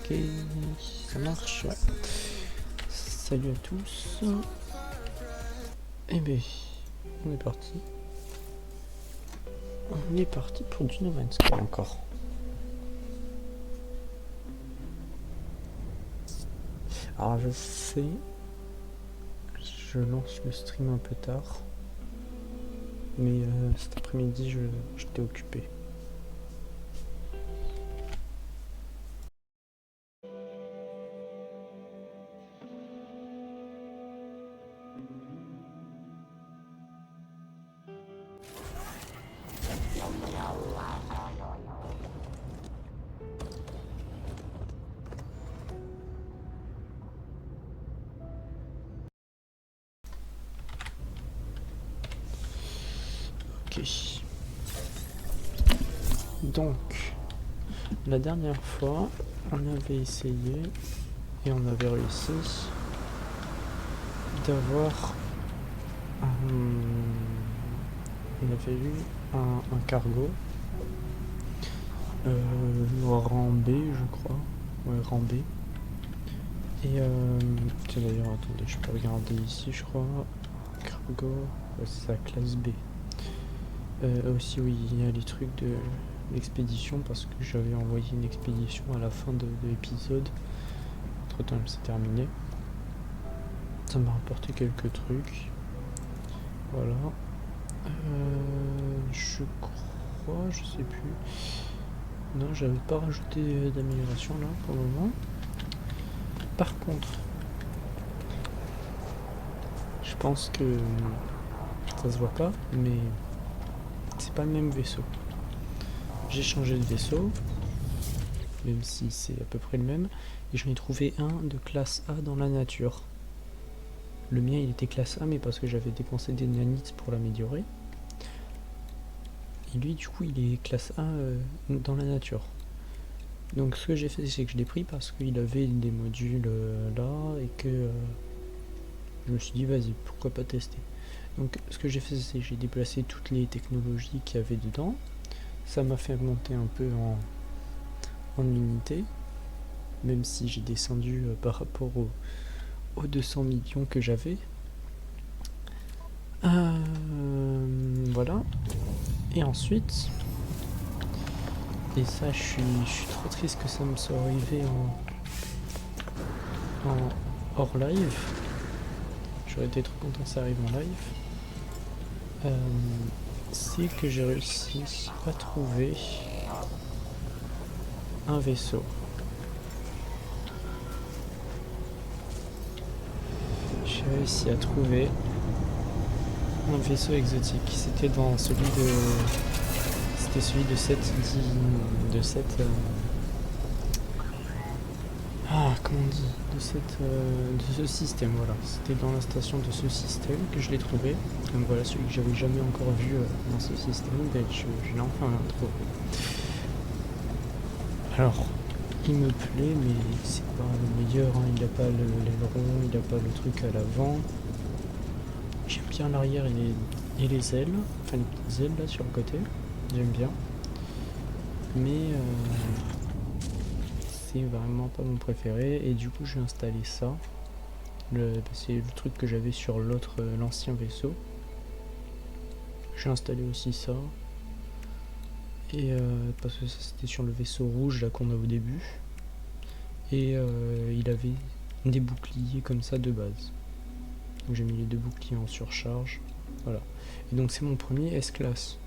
Ok, ça marche, ouais. Salut à tous. Eh ben, on est parti. On est parti pour du No Man's Sky encore. Alors je sais, je lance le stream un peu tard. Mais cet après-midi, j'étais occupé. Ok. Donc, la dernière fois, on avait essayé et on avait réussi d'avoir on avait eu un cargo rang B, je crois. Ouais, rang B. Et tiens d'ailleurs, attendez, je peux regarder ici, je crois. Cargo, ouais, c'est ça, classe B. Aussi, oui, il y a les trucs de l'expédition parce que j'avais envoyé une expédition à la fin de l'épisode. Entre temps, c'est terminé. Ça m'a rapporté quelques trucs. Voilà. Je crois, je sais plus. Non, j'avais pas rajouté d'amélioration là pour le moment. Par contre, je pense que ça se voit pas, mais c'est pas le même vaisseau. J'ai changé de vaisseau, même si c'est à peu près le même, et j'en ai trouvé un de classe A dans la nature. Le mien il était classe A, mais parce que j'avais dépensé des nanites pour l'améliorer. Et lui du coup il est classe A dans la nature. Donc ce que j'ai fait c'est que je l'ai pris parce qu'il avait des modules là et que je me suis dit vas-y pourquoi pas tester. Donc ce que j'ai fait c'est que j'ai déplacé toutes les technologies qu'il y avait dedans. Ça m'a fait monter un peu en unité, même si j'ai descendu par rapport aux 200 millions que j'avais. Voilà. Et ensuite, et ça je suis trop triste que ça me soit arrivé en hors live. J'aurais été trop content que ça arrive en live. C'est que j'ai réussi à trouver un vaisseau. J'ai réussi à trouver un vaisseau exotique. C'était dans celui de... C'était celui de cette... comment on dit, de ce système, voilà. C'était dans la station de ce système que je l'ai trouvé. Donc voilà, celui que j'avais jamais encore vu dans ce système, ben, je l'ai enfin trouvé. Alors, il me plaît, mais c'est pas le meilleur, hein. Il n'a pas l'aileron, il n'a pas le truc à l'avant. J'aime bien l'arrière et les ailes, enfin les petites ailes là sur le côté, j'aime bien. Mais c'est vraiment pas mon préféré et du coup j'ai installé ça. C'est le truc que j'avais sur l'ancien vaisseau. J'ai installé aussi ça. Et parce que ça c'était sur le vaisseau rouge là qu'on a au début. Et il avait des boucliers comme ça de base. Donc j'ai mis les deux boucliers en surcharge. Voilà. Et donc c'est mon premier S-Class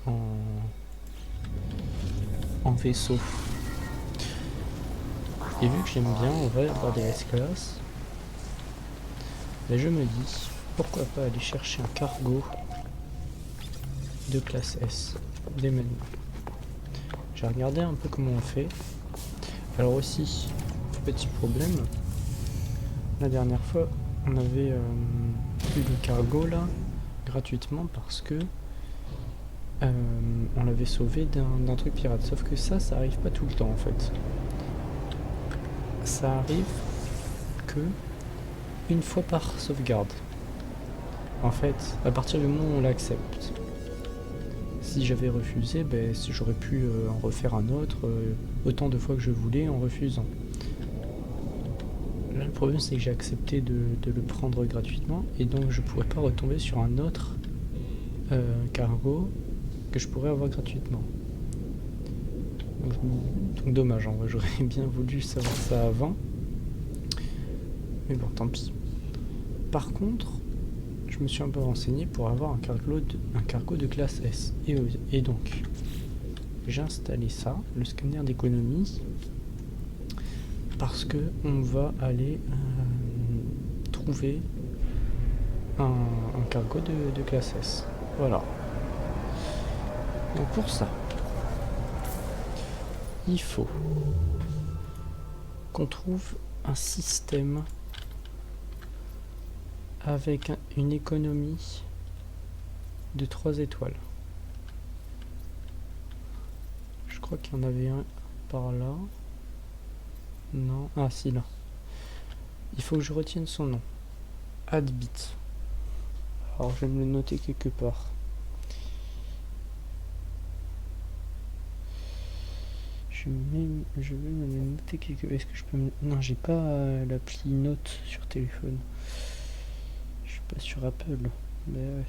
en vaisseau. Et vu que j'aime bien en vrai avoir des S-Class, ben je me dis pourquoi pas aller chercher un cargo de classe S dès maintenant. J'ai regardé un peu comment on fait. Alors aussi, petit problème, la dernière fois on avait eu le cargo là gratuitement parce que on l'avait sauvé d'un truc pirate. Sauf que ça arrive pas tout le temps en fait. Ça arrive que une fois par sauvegarde. En fait, à partir du moment où on l'accepte. si j'avais refusé, ben, j'aurais pu en refaire un autre autant de fois que je voulais en refusant. Là, le problème, c'est que j'ai accepté de le prendre gratuitement et donc je pourrais pas retomber sur un autre cargo que je pourrais avoir gratuitement. Donc dommage, en vrai, j'aurais bien voulu savoir ça avant. Mais bon, tant pis. Par contre, je me suis un peu renseigné pour avoir un cargo de classe S. Et donc, j'ai installé ça, le scanner d'économie, parce que on va aller trouver un cargo de classe S. Voilà. Donc pour ça, il faut qu'on trouve un système avec une économie de 3 étoiles. Je crois qu'il y en avait un par là. Non, ah si, là. Il faut que je retienne son nom. Adbit. Alors je vais me le noter quelque part. Je vais me le noter quelque part. Est-ce que je peux me... Non, j'ai pas l'appli Note sur téléphone. Je suis pas sur Apple. Mais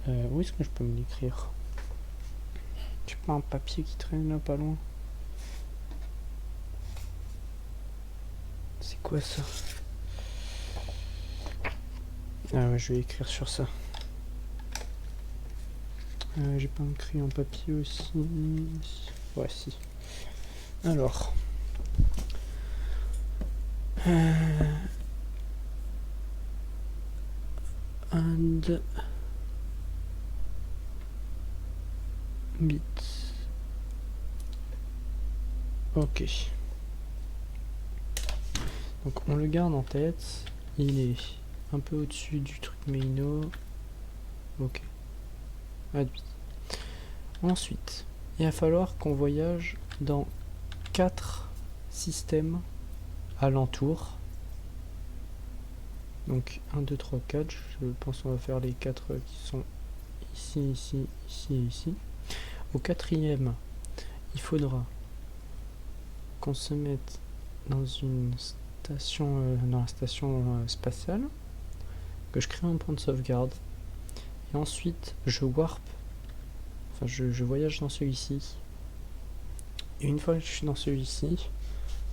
ouais. Où est-ce que je peux me l'écrire? J'ai pas un papier qui traîne là pas loin. C'est quoi ça? Ah ouais, je vais écrire sur ça. J'ai pas un crayon papier aussi. Ouais, si. Alors. And bit. Ok. Donc on le garde en tête. Il est un peu au-dessus du truc Meino. Ok. Adbit. Ensuite, il va falloir qu'on voyage dans 4 systèmes alentours. Donc 1, 2, 3, 4. Je pense qu'on va faire les 4 qui sont ici, ici, ici et ici. Au 4e, il faudra qu'on se mette dans une station, dans la station spatiale, que je crée un point de sauvegarde. Et ensuite, je warp. Enfin, je voyage dans celui-ci. Et une fois que je suis dans celui-ci,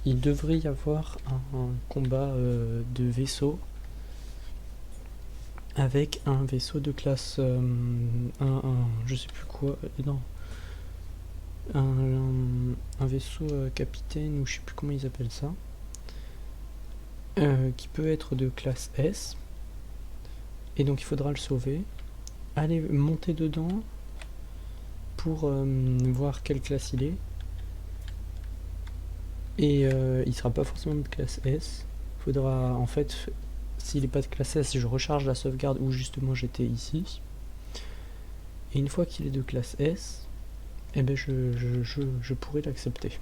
il devrait y avoir un combat de vaisseau avec un vaisseau de classe je sais plus quoi, non, un vaisseau capitaine ou je sais plus comment ils appellent ça, qui peut être de classe S, et donc il faudra le sauver, aller monter dedans pour voir quelle classe il est, et il sera pas forcément de classe S. Faudra en fait, s'il n'est pas de classe S, je recharge la sauvegarde où justement j'étais ici, et une fois qu'il est de classe S, eh ben je pourrais l'accepter,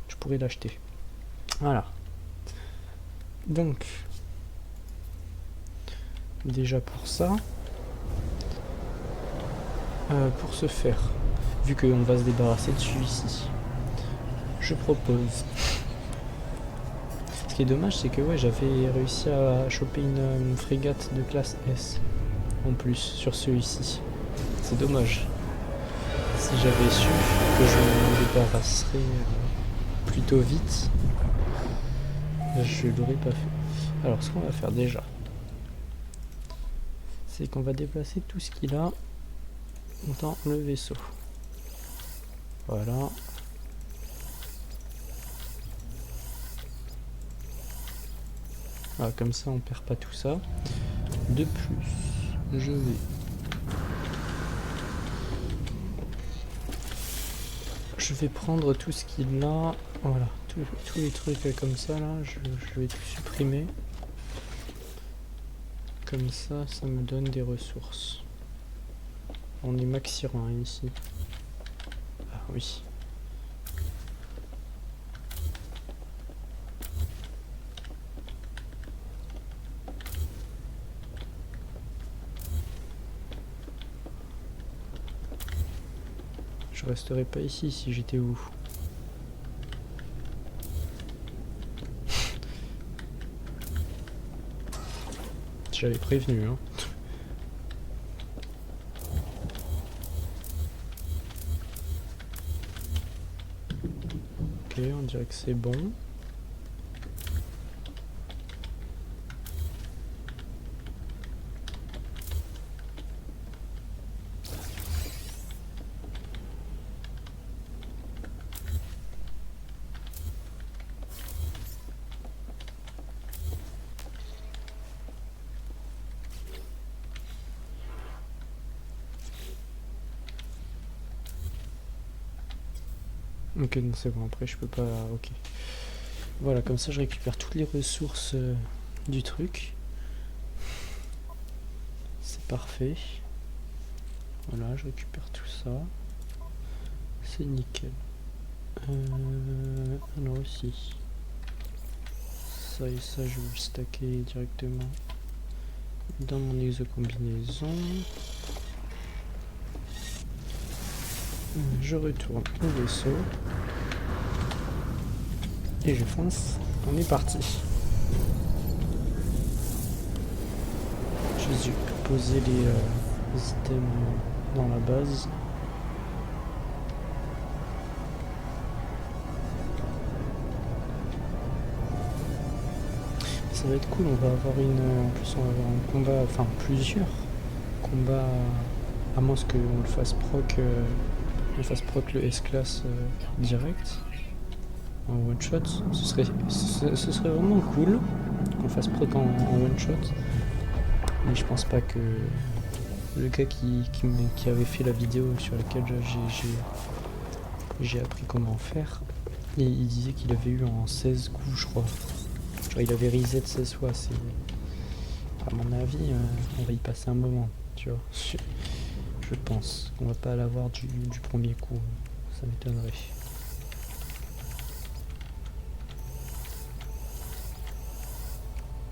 je pourrais l'acheter. Voilà. Donc déjà pour ça, pour ce faire, vu qu'on va se débarrasser de celui-ci, je propose... Ce qui est dommage, c'est que ouais, j'avais réussi à choper une frégate de classe S en plus sur celui-ci. C'est dommage. Si j'avais su que je me débarrasserais plutôt vite, je l'aurais pas fait. Alors ce qu'on va faire déjà, c'est qu'on va déplacer tout ce qu'il a dans le vaisseau. Voilà. Voilà, comme ça on perd pas tout ça. De plus, je vais prendre tout ce qu'il a. Voilà, tous les trucs comme ça là, je vais tout supprimer. Comme ça, ça me donne des ressources. On est maxi rang ici. Ah oui. je resterais pas ici si j'étais où. J'avais prévenu, hein. Ok, on dirait que c'est bon. Ok, non, c'est bon, après je peux pas... Ok. Voilà, comme ça je récupère toutes les ressources du truc. C'est parfait. Voilà, je récupère tout ça. C'est nickel. Alors aussi. Ça et ça, je vais le stacker directement dans mon exocombinaison. Je retourne au vaisseau. Et je fonce. On est parti. Je vais poser les items dans la base. Ça va être cool, on va avoir en plus on va avoir un combat, enfin plusieurs combats, à moins qu'on le fasse proc, le S-Class direct, en one shot. Ce serait vraiment cool qu'on fasse proc en one shot, mais je pense pas que le gars qui avait fait la vidéo sur laquelle j'ai appris comment faire, il disait qu'il avait eu en 16 coups, je crois. Genre il avait reset 16 fois. C'est... À mon avis, on va y passer un moment, tu vois. Je pense qu'on va pas l'avoir du premier coup. Ça m'étonnerait.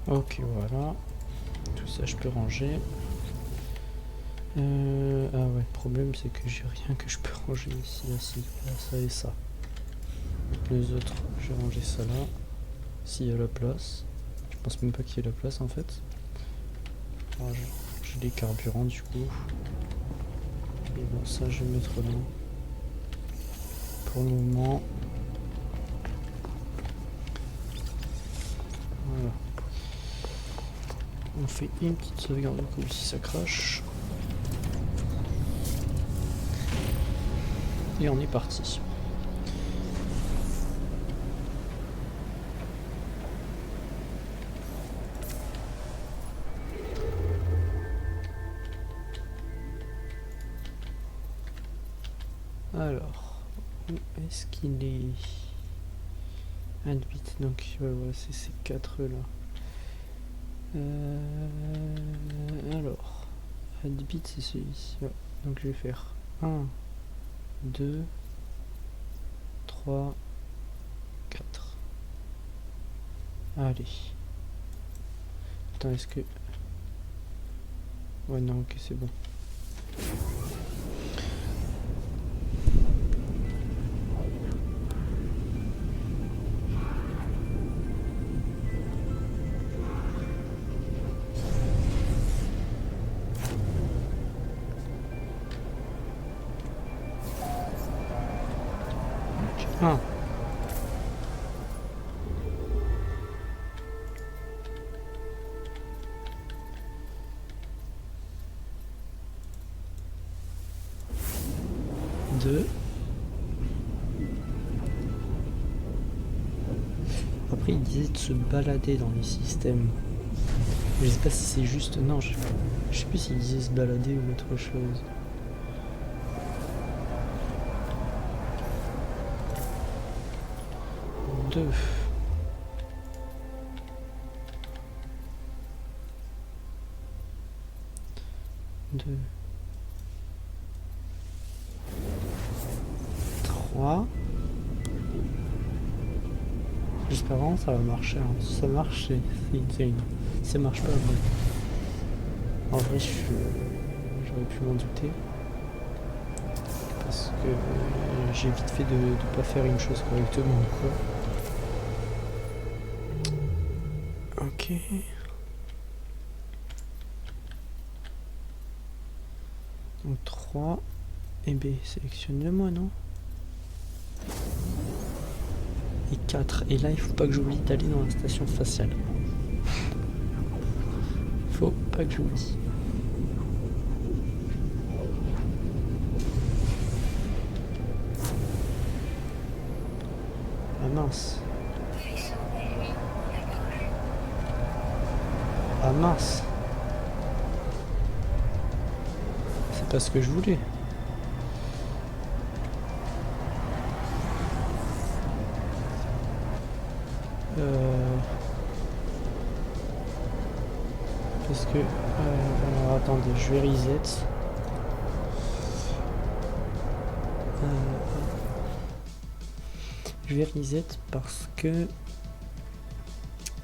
Ok, voilà. Tout ça, je peux ranger. Ah ouais, le problème, c'est que j'ai rien que je peux ranger ici, là, ça et ça. Les autres, je vais ranger ça là. S'il y a la place. Je pense même pas qu'il y ait la place en fait. J'ai des carburants du coup. Et bon, ça je vais mettre là. Pour le moment. Voilà. On fait une petite sauvegarde du coup si ça crache. Et on est parti. Alors, où est-ce qu'il est? Adbit, donc voilà, c'est ces quatre là. Alors, Adbit c'est celui-ci. Ouais. Donc je vais faire 1, 2, 3, 4. Allez. Attends, est-ce que... Ouais, non, ok, c'est bon. Ah. Deux. Après, il disait de se balader dans les systèmes. Je sais pas si c'est juste... Non, je sais plus s'il disait se balader ou autre chose. Deux. Deux. 3. J'espère vraiment que ça va marcher. Hein. Si ça marche, c'est insane. Si ça marche pas, bon. En vrai, j'aurais pu m'en douter. parce que j'ai vite fait de ne pas faire une chose correctement, quoi. Ok. Donc 3 et B, sélectionne-le moi, non? Et 4. Et là, il faut pas que j'oublie d'aller dans la station spatiale. Faut pas que j'oublie. Ah mince. Ah mince. C'est pas ce que je voulais. Parce que... alors attendez, je vais reset. Je vais reset parce que...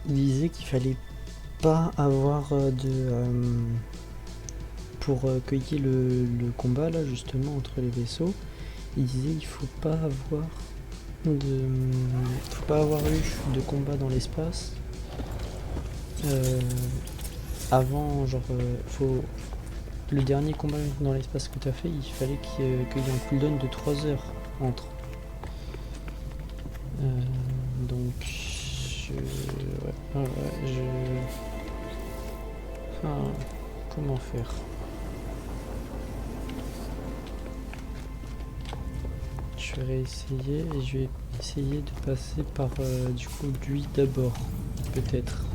il disait qu'il fallait pas avoir pour qu'il y ait le combat là justement entre les vaisseaux, il disait il faut pas avoir eu de combat dans l'espace avant, genre faut le dernier combat dans l'espace que tu as fait, il fallait qu'il y ait un cooldown de 3 heures entre. Donc comment faire? Je vais réessayer et je vais essayer de passer par du coup lui d'abord, peut-être.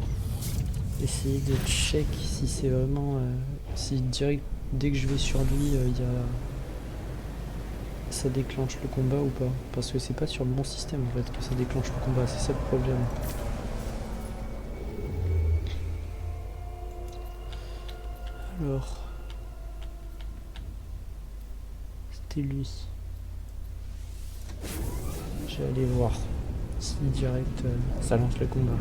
Essayer de check si c'est vraiment si direct dès que je vais sur lui ça déclenche le combat ou pas, parce que c'est pas sur le bon système en fait que ça déclenche le combat, c'est ça le problème. Alors c'était lui, je vais aller voir si direct ça lance le combat.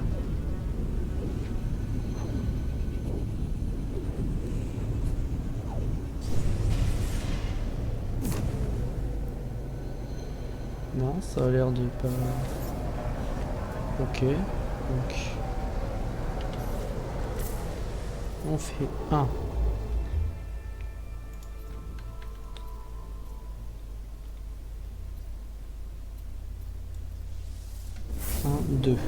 Non, ça a l'air de pas... Ok, donc... on fait 1. Deux.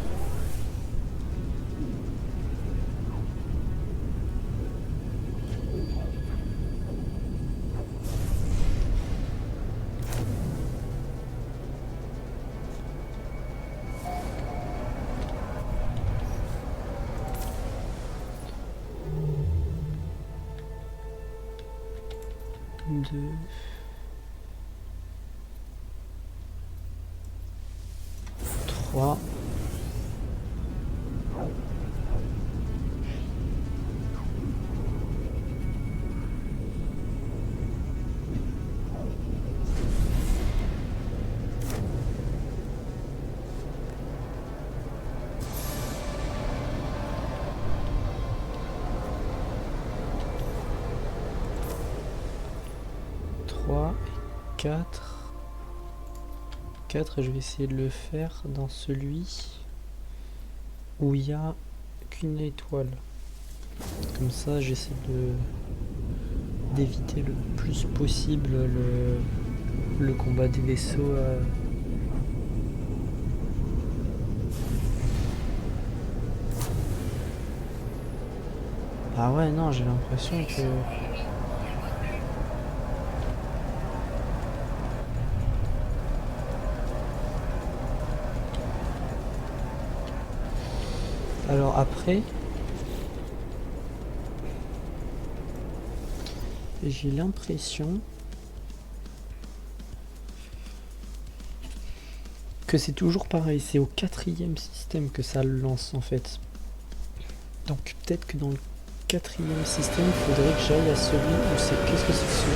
Deux. 3. Et 4. 4, je vais essayer de le faire dans celui où il n'y a qu'une étoile. Comme ça, j'essaie d'éviter le plus possible le combat des vaisseaux. Ah ouais, non, j'ai l'impression que... Alors après, j'ai l'impression que c'est toujours pareil, c'est au 4e système que ça le lance en fait. Donc peut-être que dans le 4e système, il faudrait que j'aille à celui où c'est... Qu'est-ce que c'est que ce...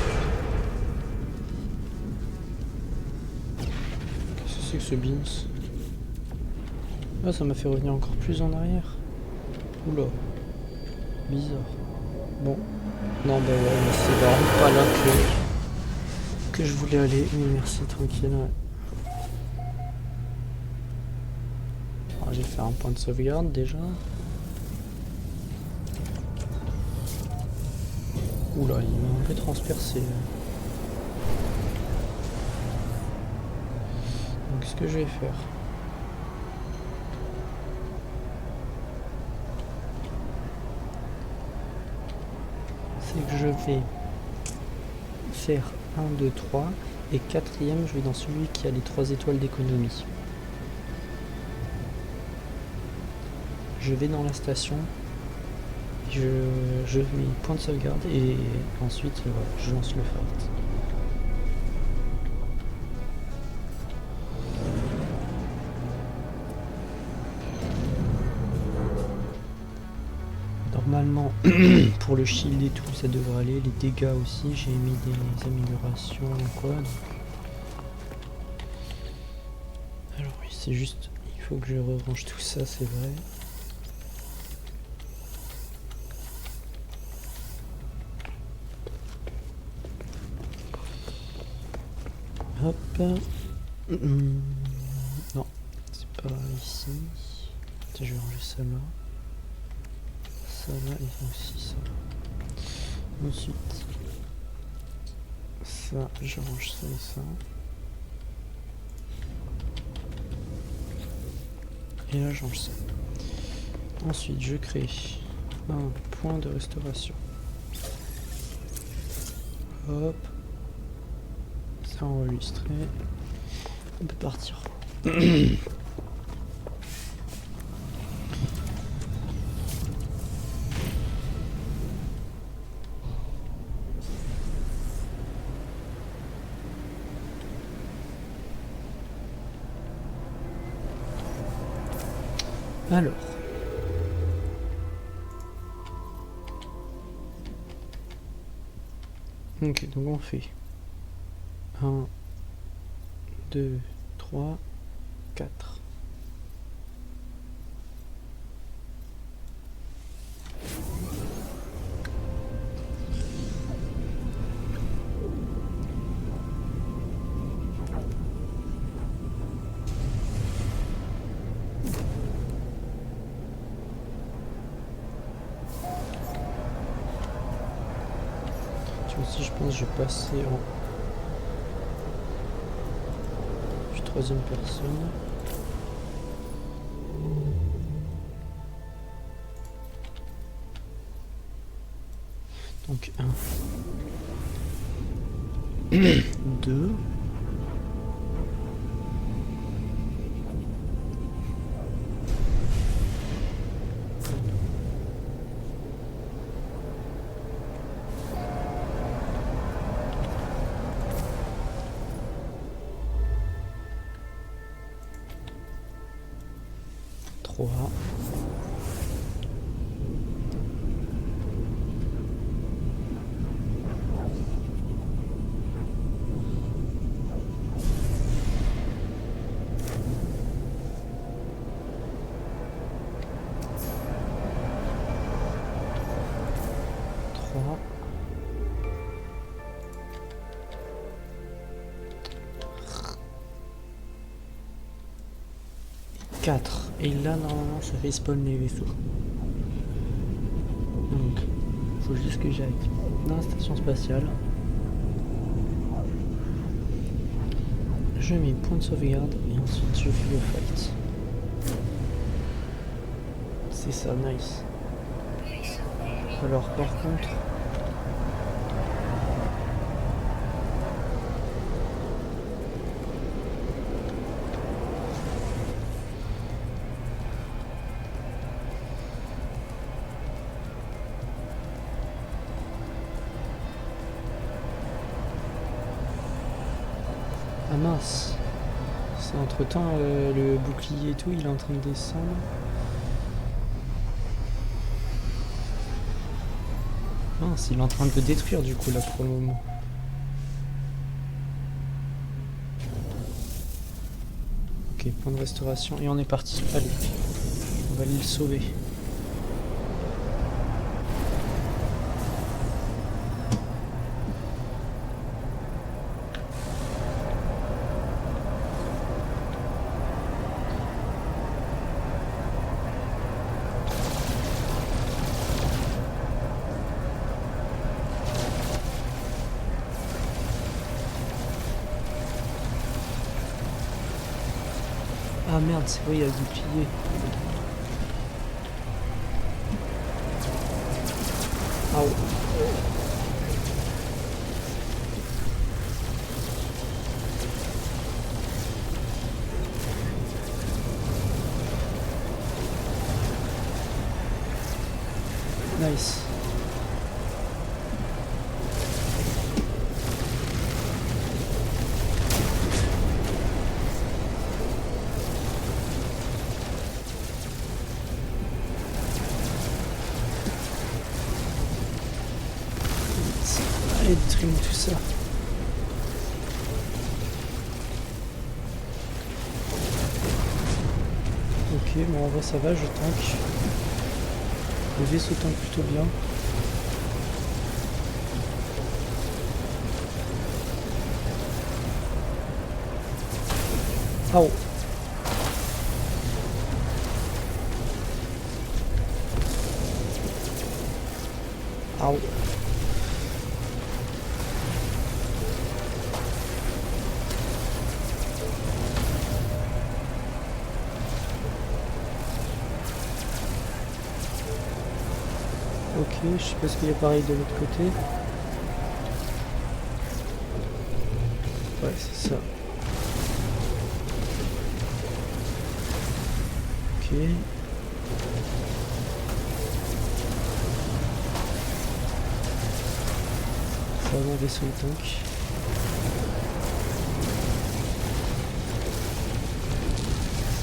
Qu'est-ce que c'est que ce beans? Ah, ça m'a fait revenir encore plus en arrière. Oula. Bizarre. Bon. Non, bah ouais, mais c'est vraiment pas là que... que je voulais aller, mais merci, tranquille. Alors, j'ai fait un point de sauvegarde déjà. Oula, il m'a un peu transpercé. Donc ce que je vais faire, c'est que je vais faire 1, 2, 3 et quatrième je vais dans celui qui a les 3 étoiles d'économie. Je vais dans la station, je mets point de sauvegarde et ensuite je lance le fight. Normalement, pour le shield et tout, ça devrait aller. Les dégâts aussi, j'ai mis des améliorations ou quoi. Donc... Alors oui, c'est juste, il faut que je range tout ça, c'est vrai. Hop. Non, c'est pas ici. Je vais ranger ça là. Ça là et aussi ça. Ensuite, ça, je range ça et ça. Et là, je range ça. Ensuite, je crée un point de restauration. Hop. Ça enregistré. On peut partir. Alors. Ok, donc on fait 1, 2, 3, 4. Aussi, je pense que je vais passer en troisième personne. Donc 1, 2, 3, 3, 4. Et là, normalement, ça fait spawn les vaisseaux. Donc, faut juste que j'aille dans la station spatiale. Je mets point de sauvegarde et ensuite je fais le fight. C'est ça, nice. Alors, par contre... Ah mince, c'est entre temps le bouclier et tout, il est en train de descendre. Mince, il est en train de le détruire du coup là pour le moment. Ok, point de restauration et on est parti. Allez, on va aller le sauver. merde, c'est vrai, il y a le bouclier. Ah ouais. Nice. Allez, trim tout ça. Ok, bon en vrai ça va, je tank. Le vaisseau tank plutôt bien. Ah oh. Ah oh. Ok, je sais pas ce qu'il y a pareil de l'autre côté. Ouais, c'est ça. Ok. Ça va, mon vaisseau est tank.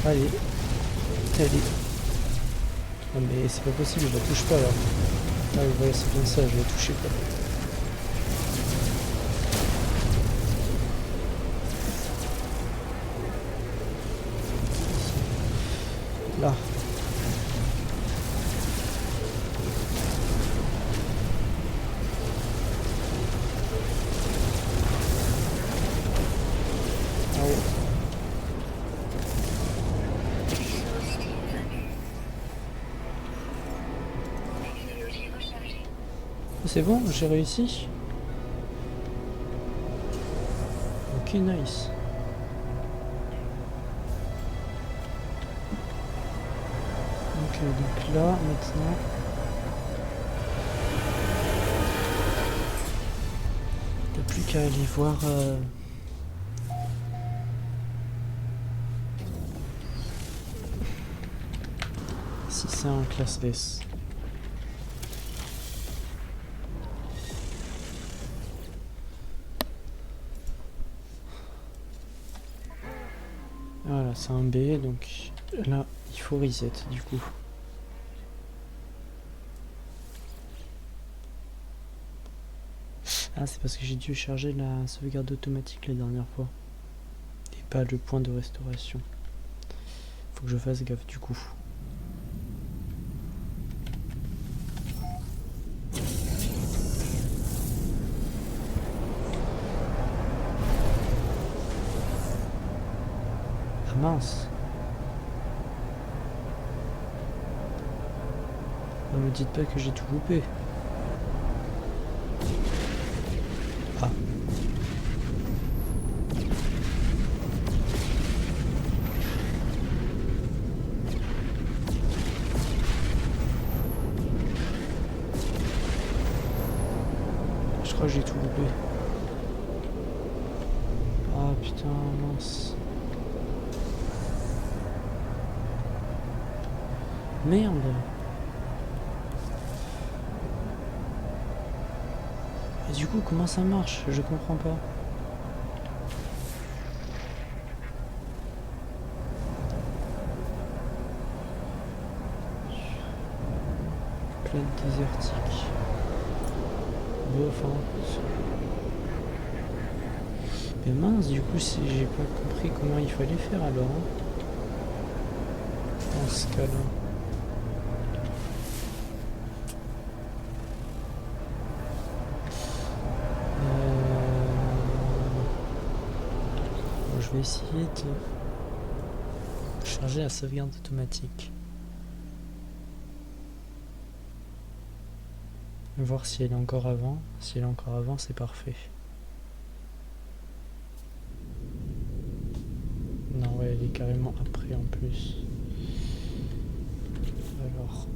Allez. Allez. Non mais c'est pas possible, je la touche pas là. Ah ouais, c'est bien ça, je la touchais pas. Là. Ah ouais. C'est bon, j'ai réussi. Ok, nice. Ok, donc là, maintenant... Il n'y a plus qu'à aller voir... si c'est en classe S. Voilà, c'est un B, donc là, il faut reset du coup. Ah, c'est parce que j'ai dû charger la sauvegarde automatique la dernière fois. Et pas le point de restauration. Faut que je fasse gaffe du coup. Ah mince. Ne me dites pas que j'ai tout loupé. Ah. Je crois que j'ai tout loupé. Ah putain, mince. Merde. Et du coup, comment ça marche? Je comprends pas. Planète désertique. Bon, enfin... Mais mince, du coup, si j'ai pas compris comment il fallait faire alors. Hein. Dans ce cas-là. Bon, je vais essayer de charger la sauvegarde automatique. Voir si elle est encore avant. Si elle est encore avant, c'est parfait. Non, ouais, elle est carrément après en plus. Alors,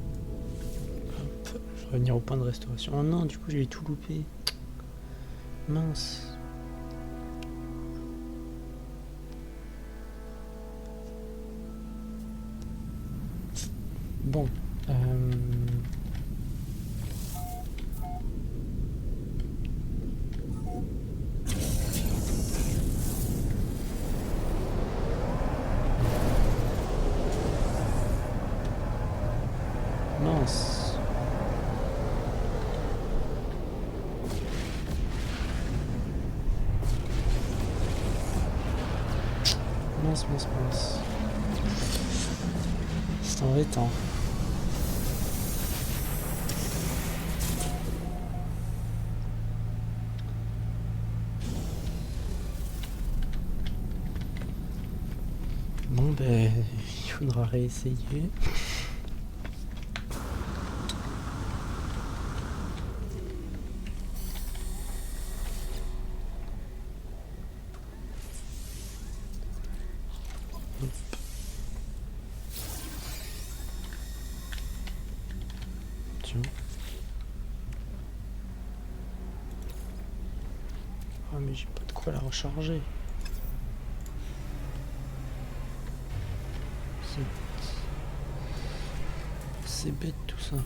hop, je vais revenir au point de restauration. Oh non, du coup j'ai tout loupé. Mince. Bon. Mince. Mince, mince, mince. C'est embêtant. Bon ben, il faudra réessayer. Tiens. Ah mais j'ai pas de quoi la recharger. C'est bête tout ça.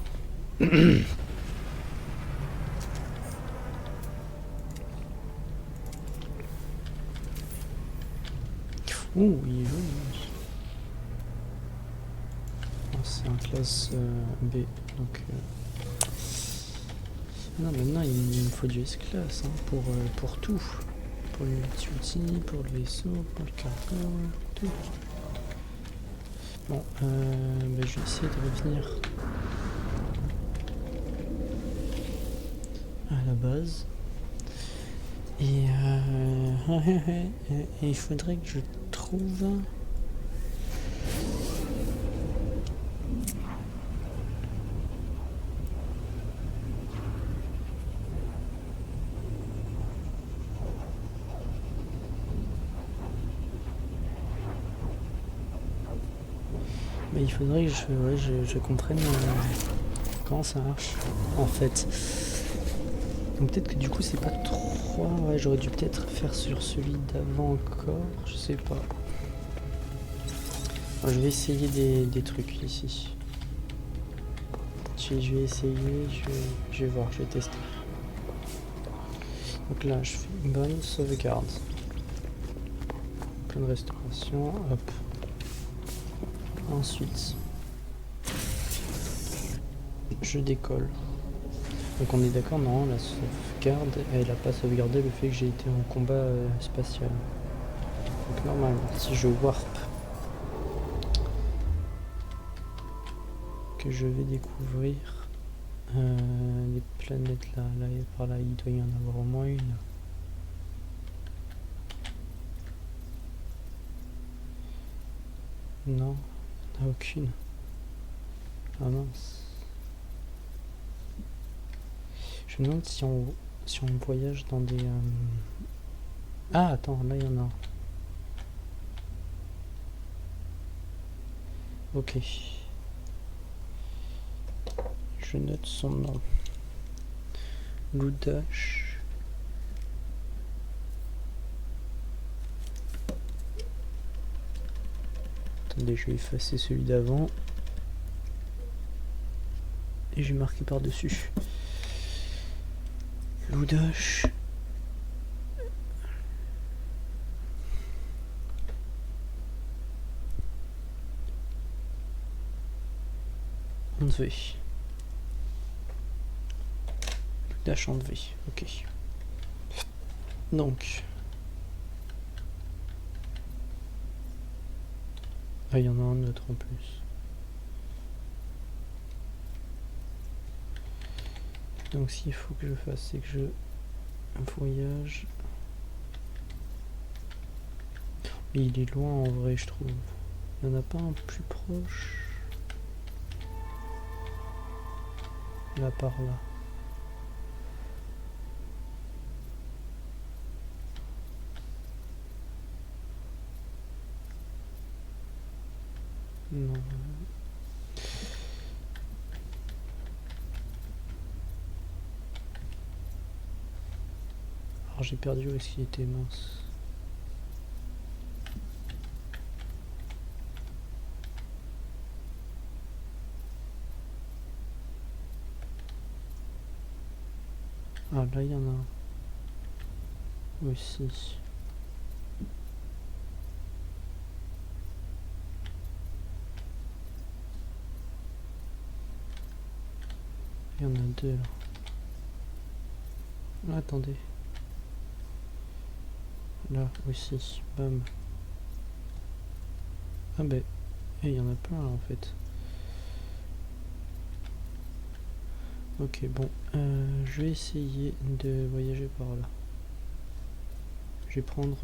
Oh, il est joli. Oh, c'est un classe B. Donc. Non, maintenant il me faut du S-Class hein, pour tout. Pour le multi-outil, pour le vaisseau, pour le cargo, tout. Bon, ben, je vais essayer de revenir à la base. Et il faudrait que je trouve... Mais il faudrait que je comprenne comment ça marche en fait. Donc peut-être que du coup c'est pas trop... Ouais, j'aurais dû peut-être faire sur celui d'avant encore, je sais pas. Alors, je vais essayer des trucs ici. Je vais essayer, je vais voir, je vais tester. Donc là je fais une bonne sauvegarde. Plein de restauration, hop. Ensuite, je décolle. Donc on est d'accord, non, la sauvegarde, elle a pas sauvegardé le fait que j'ai été en combat spatial. Donc normalement, si je warp, que je vais découvrir les planètes là, et par là, il doit y en avoir au moins une. Non, il n'y en a aucune. Ah mince. Je me demande si on voyage dans des... Ah attends, là il y en a. Ok. Je note son nom. Loudache. Attendez, je vais effacer celui d'avant. Et je vais marquer par-dessus. Loudache. Enlevé. Loudache enlevé. Ok. Donc. Ah, il y en a un autre en plus. Donc ce qu'il faut que je fasse, c'est que je voyage. Mais il est loin en vrai, je trouve. Il n'y en a pas un plus proche. Là par là. Alors j'ai perdu où est-ce qu'il était, mince. Ah là il y en a un aussi. Il y en a deux là. Ah, attendez. Là aussi, bam. Ah ben, il y en a plein là en fait. Ok, bon, je vais essayer de voyager par là. Je vais prendre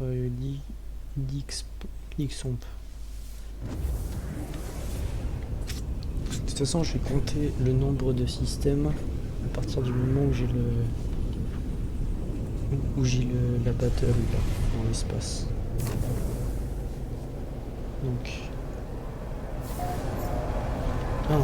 l'Ixomp. De toute façon, je vais compter le nombre de systèmes à partir du moment où j'ai la batterie là, dans l'espace. Donc, 1.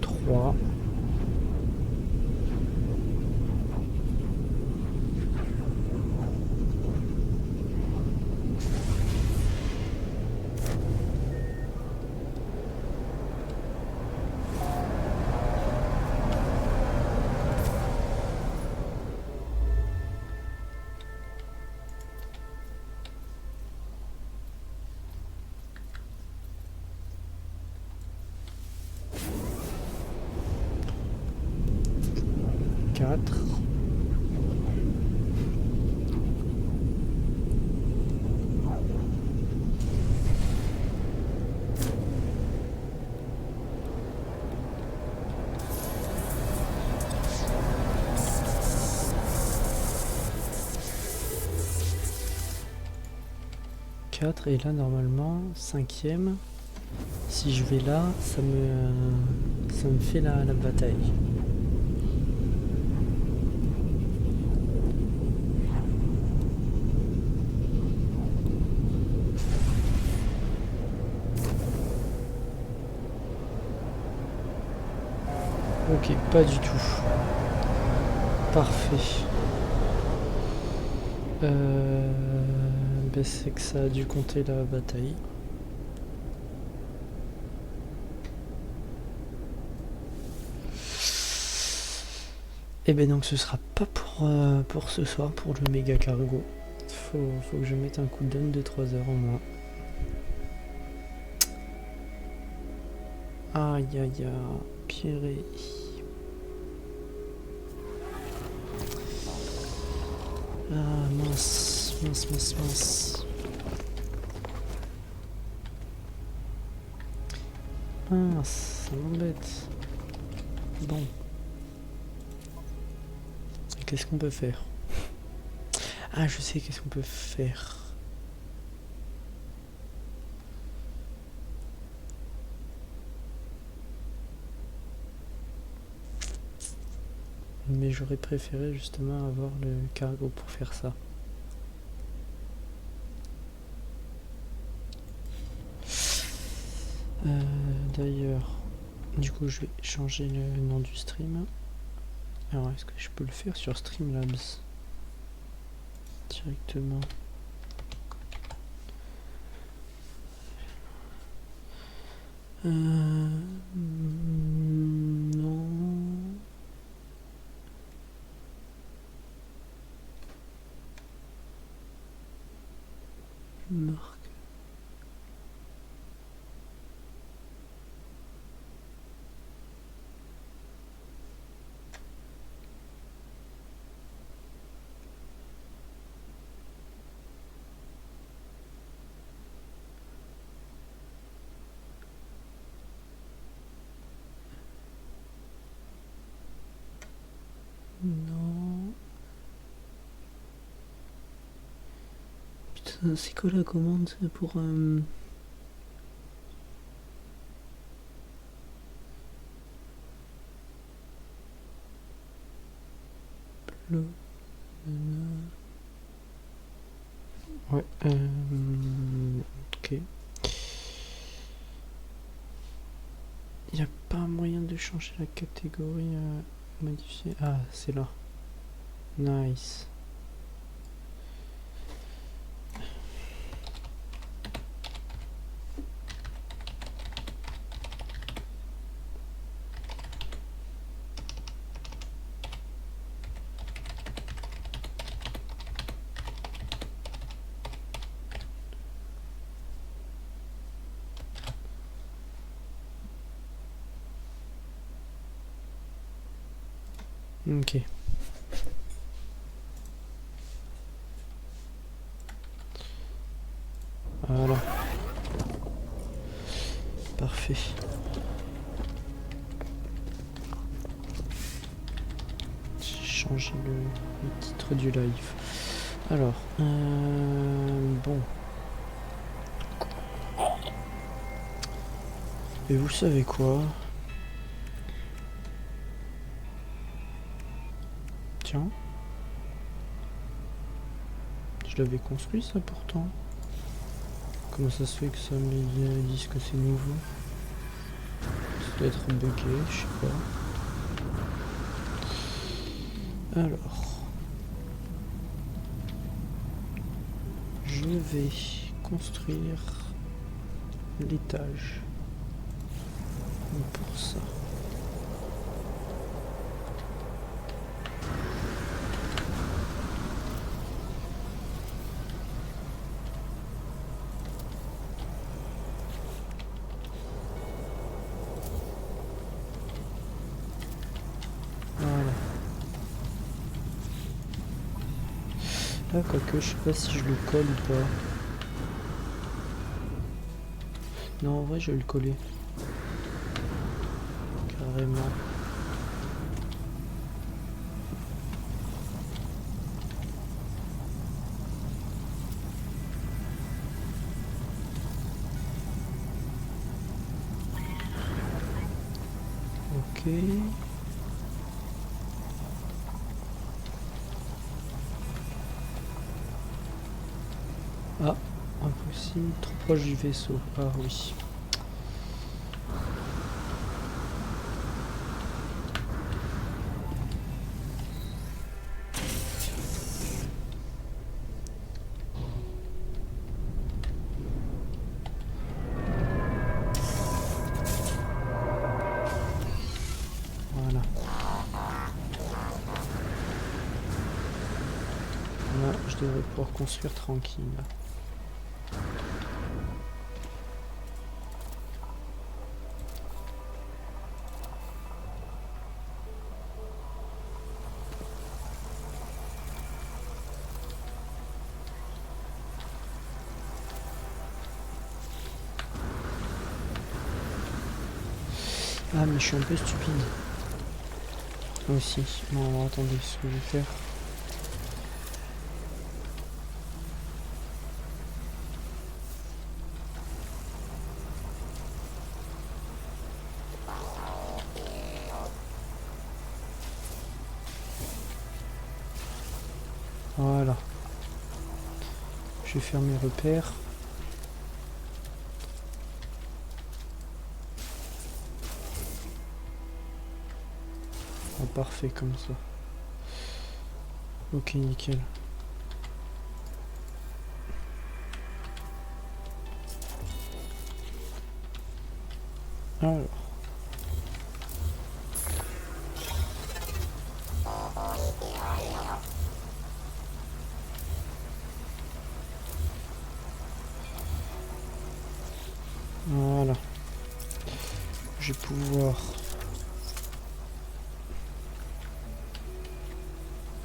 Trois. 4. 4 et là normalement 5ème, si je vais là ça me fait la bataille. Ok, pas du tout. Parfait. Ben c'est que ça a dû compter la bataille. Et ben donc ce sera pas pour ce soir, pour le méga cargo. Faut que je mette un coup de donne de 3 heures au moins. Aïe aïe aïe, Pierre. Ah mince, mince, mince, mince. Mince, ça m'embête. Bon. Qu'est-ce qu'on peut faire? Ah, je sais qu'est-ce qu'on peut faire. Mais j'aurais préféré justement avoir le cargo pour faire ça. D'ailleurs, du coup je vais changer le nom du stream. Alors est-ce que je peux le faire sur Streamlabs directement? Non. Marque. Non. Putain, c'est quoi la commande pour le... Ouais, ok. Il n'y a pas moyen de changer la catégorie modifier. Ah, c'est là. Nice. Ok. Voilà. Parfait. J'ai changé le titre du live. Alors, bon. Et vous savez quoi? Tiens. Je l'avais construit ça pourtant. Comment ça se fait que ça me dise que c'est nouveau? Ça doit être bugué, je sais pas. Alors. Je vais construire l'étage. Pour ça. Voilà. Ah, quoique, je sais pas si je le colle ou pas. Non, en vrai, je vais le coller. Carrément. Ok. Ah, impossible, trop proche du vaisseau. Ah oui. Voilà. Là, je devrais pouvoir construire tranquille. Ah, mais je suis un peu stupide. Aussi. Bon, attendez, ce que je vais faire. Voilà. Je vais faire mes repères. Ah, parfait comme ça. Ok, nickel. Alors. Voilà. Je vais pouvoir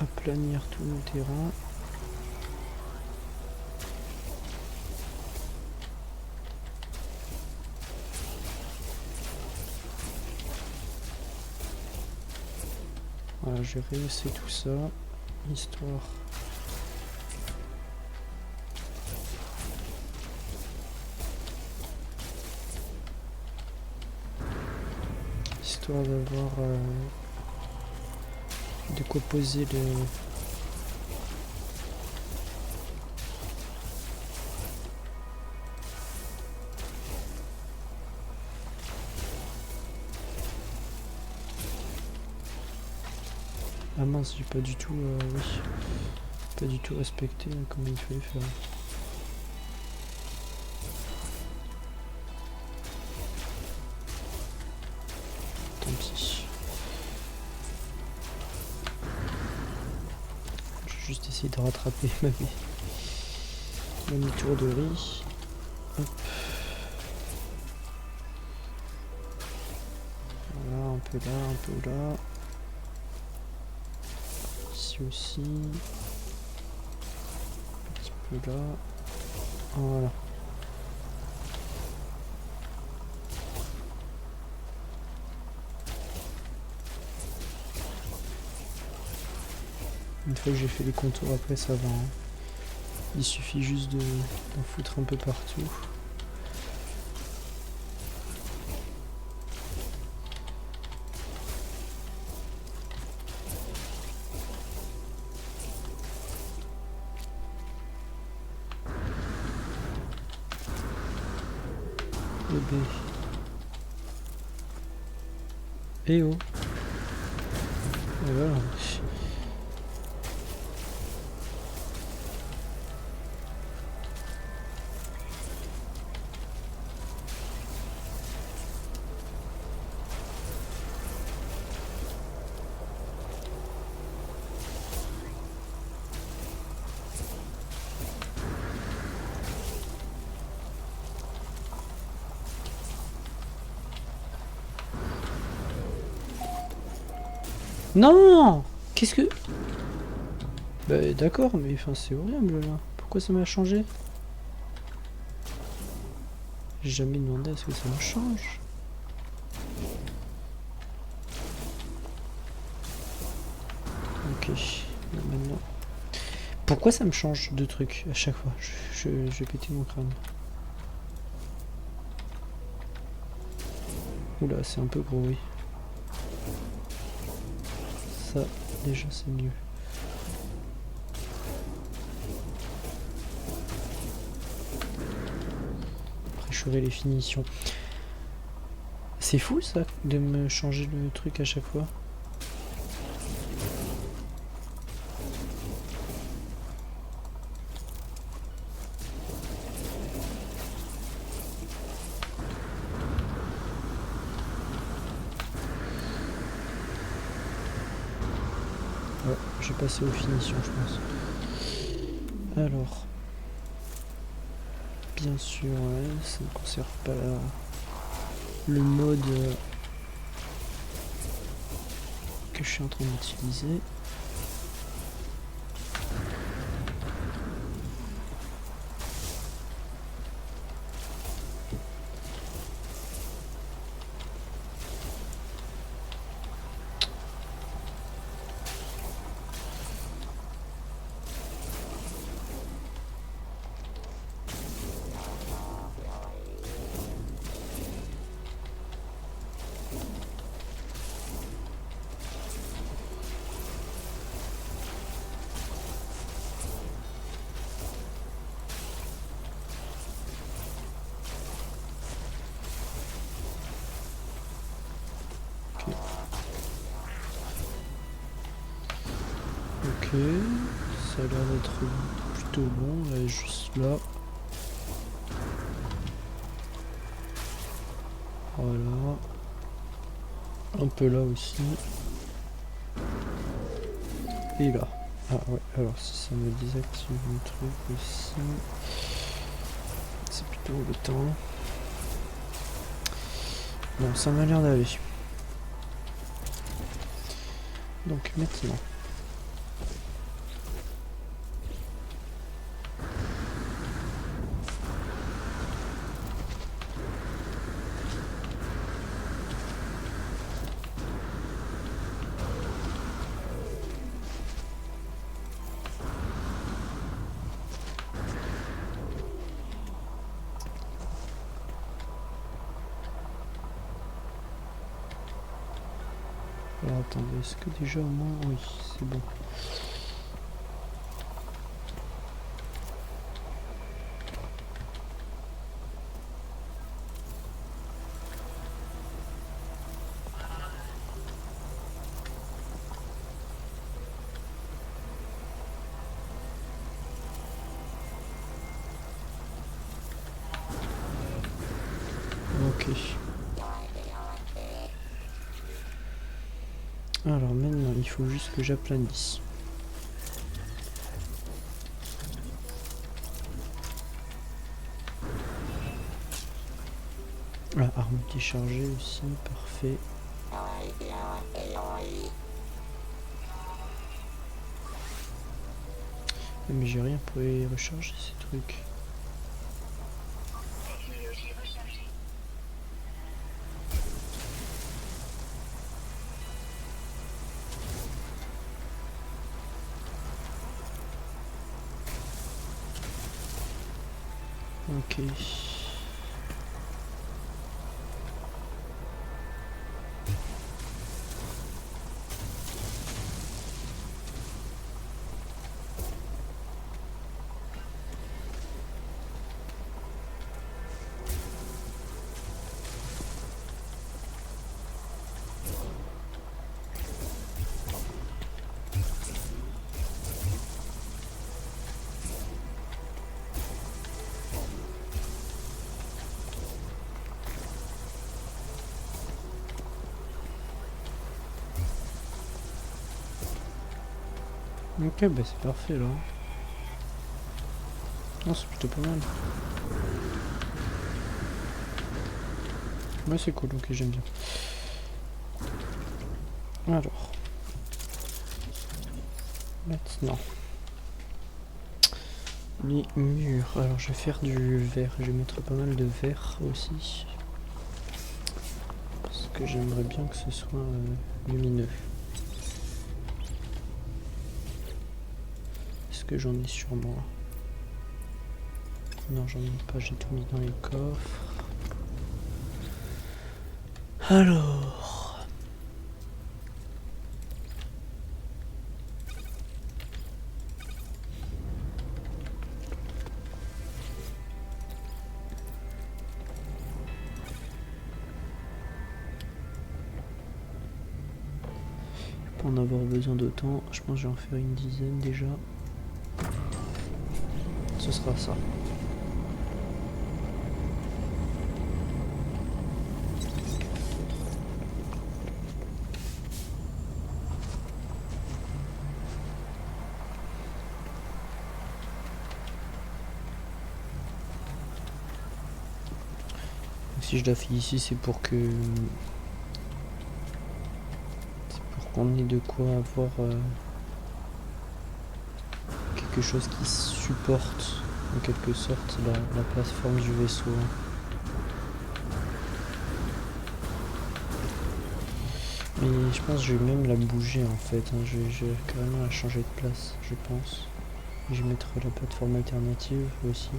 aplanir tout mon terrain. Voilà, j'ai rehaussé tout ça, histoire d'avoir de quoi poser le... Ah mince, j'ai pas du tout... oui. Pas du tout respecté comment il fallait faire. Tant pis. Je vais juste essayer de rattraper ma mi-tour de riz. Hop. Voilà, un peu là, un peu là. Ici aussi. Un petit peu là. Voilà. Une fois que j'ai fait les contours, après ça va. Hein. Il suffit juste d'en foutre un peu partout. Bébé. Eh oh. Et voilà. Non! Qu'est-ce que... Bah d'accord, mais enfin c'est horrible là. Pourquoi ça m'a changé? J'ai jamais demandé à ce que ça me change. Ok, là, maintenant... Pourquoi ça me change de trucs à chaque fois? Je vais péter mon crâne. Oula, c'est un peu gros, oui. Ça, déjà, c'est mieux. Après, je ferai les finitions. C'est fou, ça, de me changer le truc à chaque fois. Ouais, je vais passer aux finitions, je pense. Alors... Bien sûr, ouais, ça ne conserve pas le mode que je suis en train d'utiliser. Ok, ça a l'air d'être plutôt bon, là, juste là. Voilà. Un peu là aussi. Et là. Ah ouais, alors si ça me désactive le truc aussi. C'est plutôt le temps. Bon, ça m'a l'air d'aller. Donc maintenant. Alors attendez, est-ce que déjà au moins... Oui, c'est bon. Ok. Alors maintenant, il faut juste que j'aplanisse. Ah, arme déchargée aussi, parfait. Mais j'ai rien pour les recharger ces trucs. Ok. Ok, bah c'est parfait là. Non, c'est plutôt pas mal. Ouais, c'est cool, ok, j'aime bien. Alors. Maintenant. Les murs. Alors, je vais faire du verre. Je vais mettre pas mal de verre aussi. Parce que j'aimerais bien que ce soit lumineux. Est-ce que j'en ai sur moi? Non, j'en ai pas. J'ai tout mis dans les coffres. Alors. Pour en avoir besoin d'autant, je pense que je vais en faire une dizaine déjà. Ce sera ça. Si je la fais ici, c'est pour que... C'est pour qu'on ait de quoi avoir quelque chose qui supporte en quelque sorte la plateforme du vaisseau. Mais je pense que je vais même la bouger en fait, hein. Je vais carrément la changer de place, je pense. Je vais mettre la plateforme alternative aussi.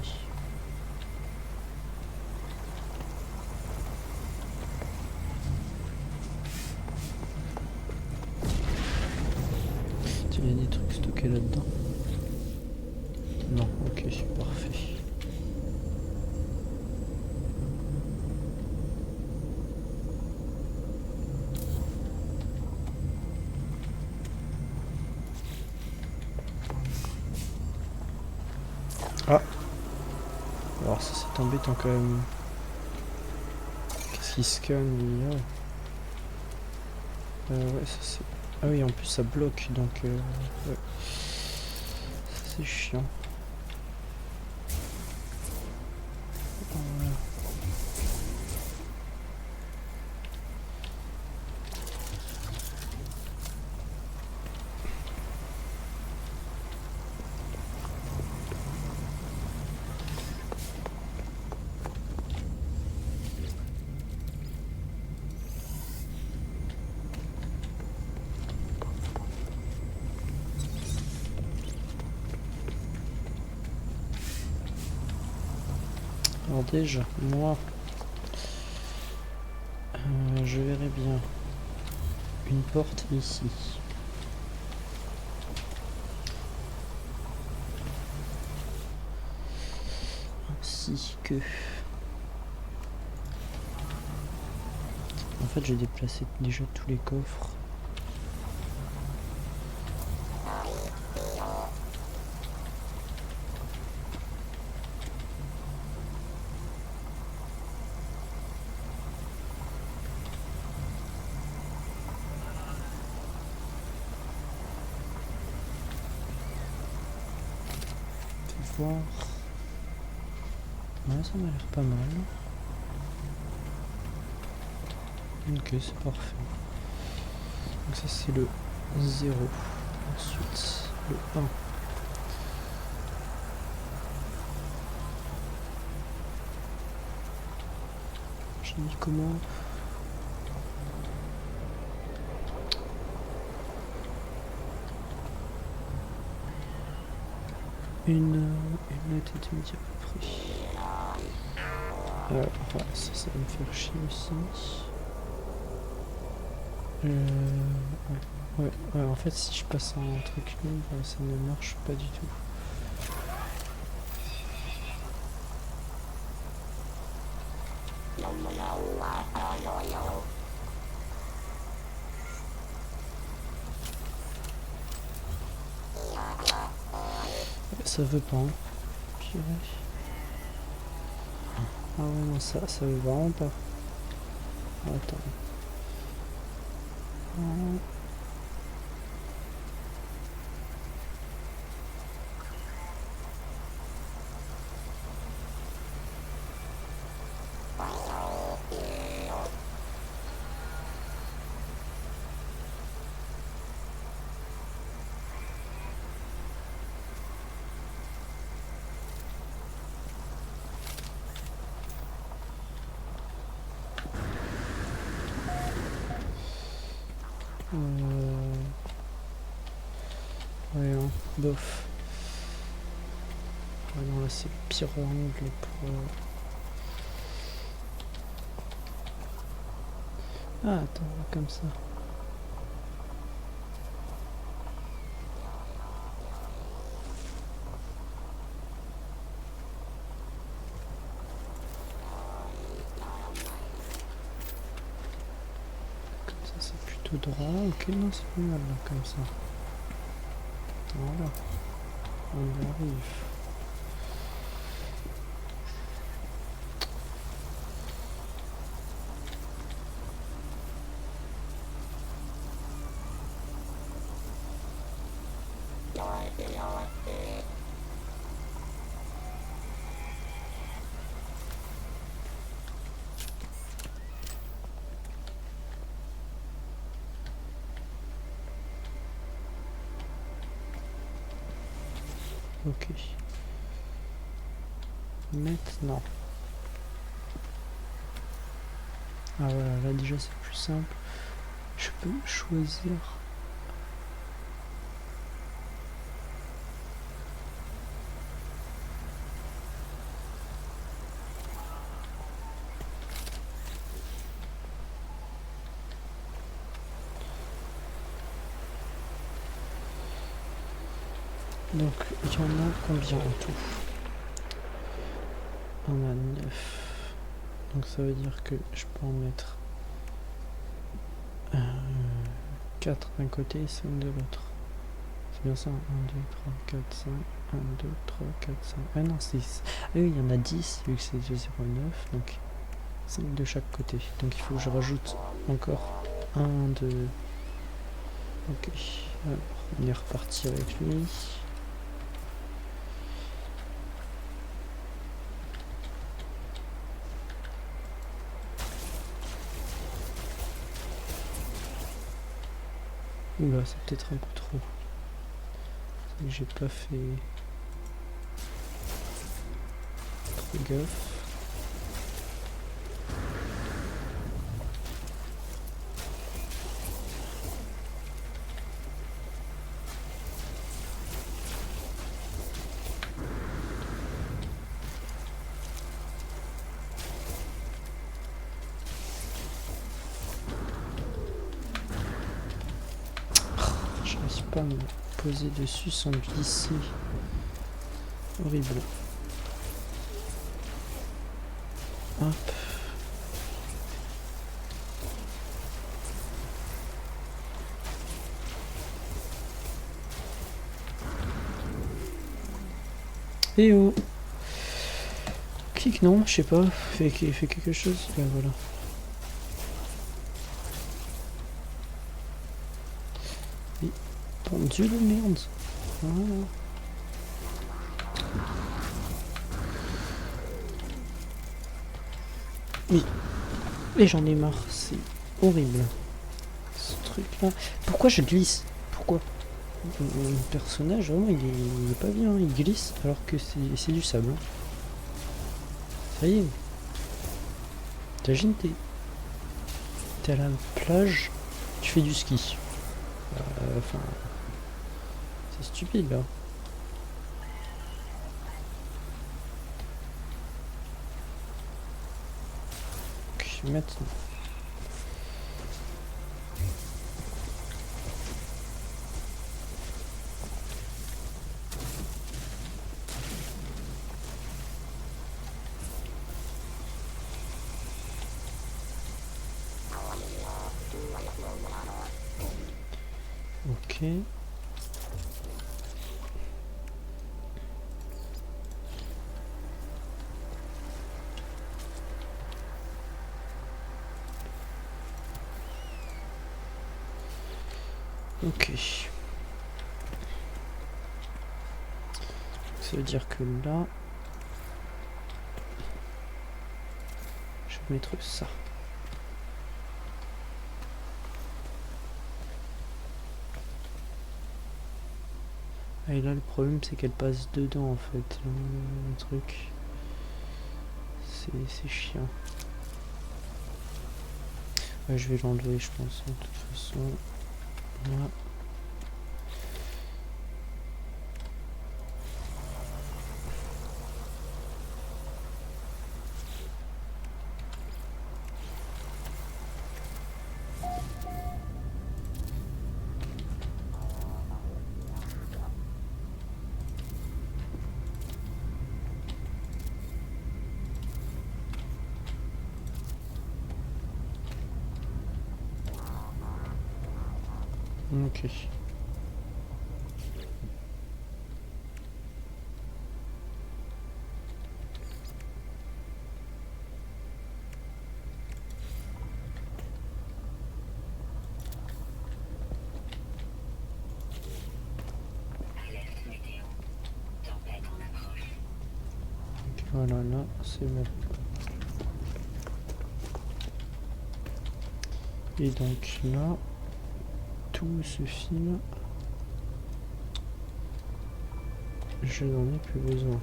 Tiens, il y a des trucs stockés là-dedans. Non, ok, c'est parfait. Ah! Alors ça c'est embêtant quand même. Qu'est-ce qu'il scanne lui? Ouais, ça c'est... Ah oui, en plus ça bloque, donc... Ouais. Ça c'est chiant. Voilà. Alors déjà, moi, je verrais bien une porte ici. Ainsi que... En fait, j'ai déplacé déjà tous les coffres. Fais voir. Ouais, ça m'a l'air pas mal. Ok, c'est parfait. Donc ça c'est le 0. Ensuite le 1. J'ai mis comment? Une lettre et demie à peu près. Alors, ça va me faire chier aussi. Ouais, en fait, si je passe un truc libre, ça ne marche pas du tout. Ça veut pas, hein. Purée. Ah ouais, non, ça veut vraiment pas. Attends. Ouais, hein, bof. Ouais, non, là c'est le pire angle pour... Ah, attends, comme ça. Comme ça, c'est plutôt droit. Ok, non, c'est pas mal, là, comme ça. Voilà. On y arrive. Ok. Maintenant. Ah voilà, là déjà c'est plus simple. Je peux choisir. Donc il y en a combien en tout? On a 9. Donc ça veut dire que je peux en mettre 4 d'un côté et 5 de l'autre. C'est bien ça, 1, 2, 3, 4, 5, 1, 2, 3, 4, 5. Ah non, 6. Ah oui, il y en a 10 vu que c'est 2, 0, 9. Donc 5 de chaque côté. Donc il faut que je rajoute encore 1 de... Ok, alors on est reparti avec lui. Oula, c'est peut-être un peu trop. J'ai pas fait trop gaffe. Je n'arrive pas à me poser dessus sans glisser. Horrible. Hop. Et oh. Clique non, je sais pas. Fait quelque chose. Ouais, voilà. Et... Bon Dieu de merde. Voilà. Oui. Et j'en ai marre. C'est horrible. Ce truc là. Pourquoi je glisse? Pourquoi? Le personnage vraiment il est pas bien. Il glisse alors que c'est du sable. Ça y est. T'imagines t'es à la plage, tu fais du ski. Enfin, c'est stupide là. Ok, maintenant. Ok. Ok. Ça veut dire que là, je vais mettre ça. Ah, et là, le problème, c'est qu'elle passe dedans, en fait. Le truc. C'est chiant. Ouais, je vais l'enlever, je pense, de toute façon. Là. Ok. Voilà, là, c'est bon. Et donc là, tout ce fil, je n'en ai plus besoin. En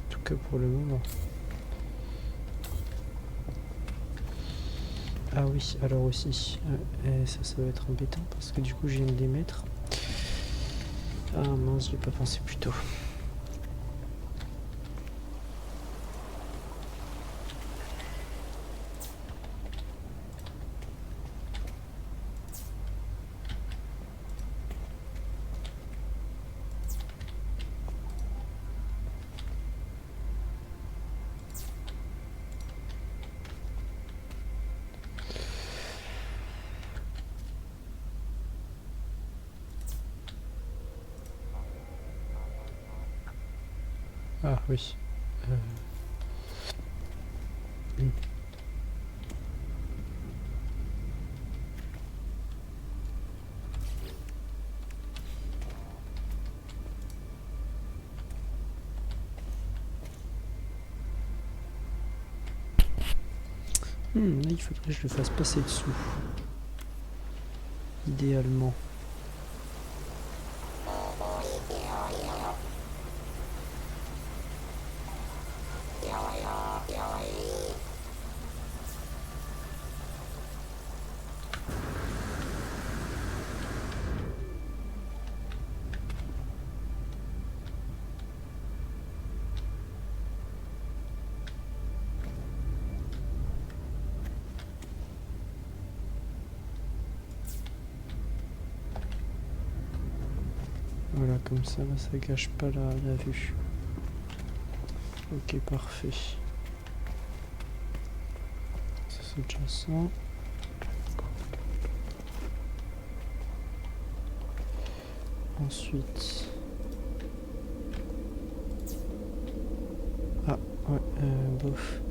tout cas pour le moment. Ah oui, alors aussi, ça va être embêtant parce que du coup je viens de les mettre. Ah mince, j'ai pas pensé plus tôt. Ah oui. Là, il faudrait que je le fasse passer dessous. Idéalement. comme ça, là, ça gâche pas la vue. Ok, parfait. Ça c'est déjà ça. Ensuite... Ah, ouais, bof.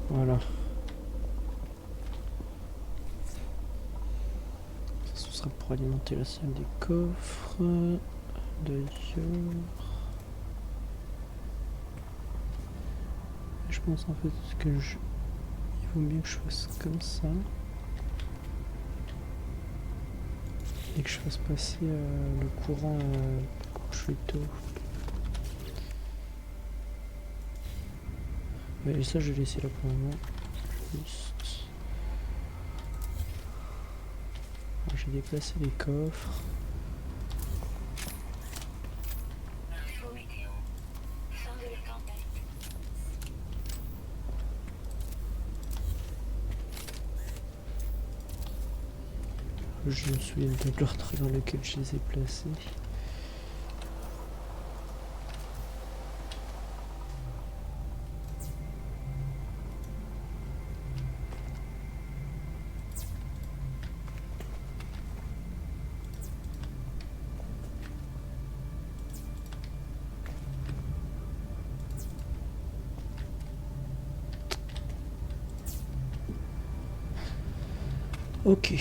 Voilà. Ça, ce sera pour alimenter la salle des coffres. D'ailleurs... Je pense en fait que il vaut mieux que je fasse comme ça. Et que je fasse passer le courant plutôt. Ouais, et ça je vais laisser là pour le moment. Juste. Alors, j'ai déplacé les coffres. Je me souviens de l'ordre dans lequel je les ai placés. Ok.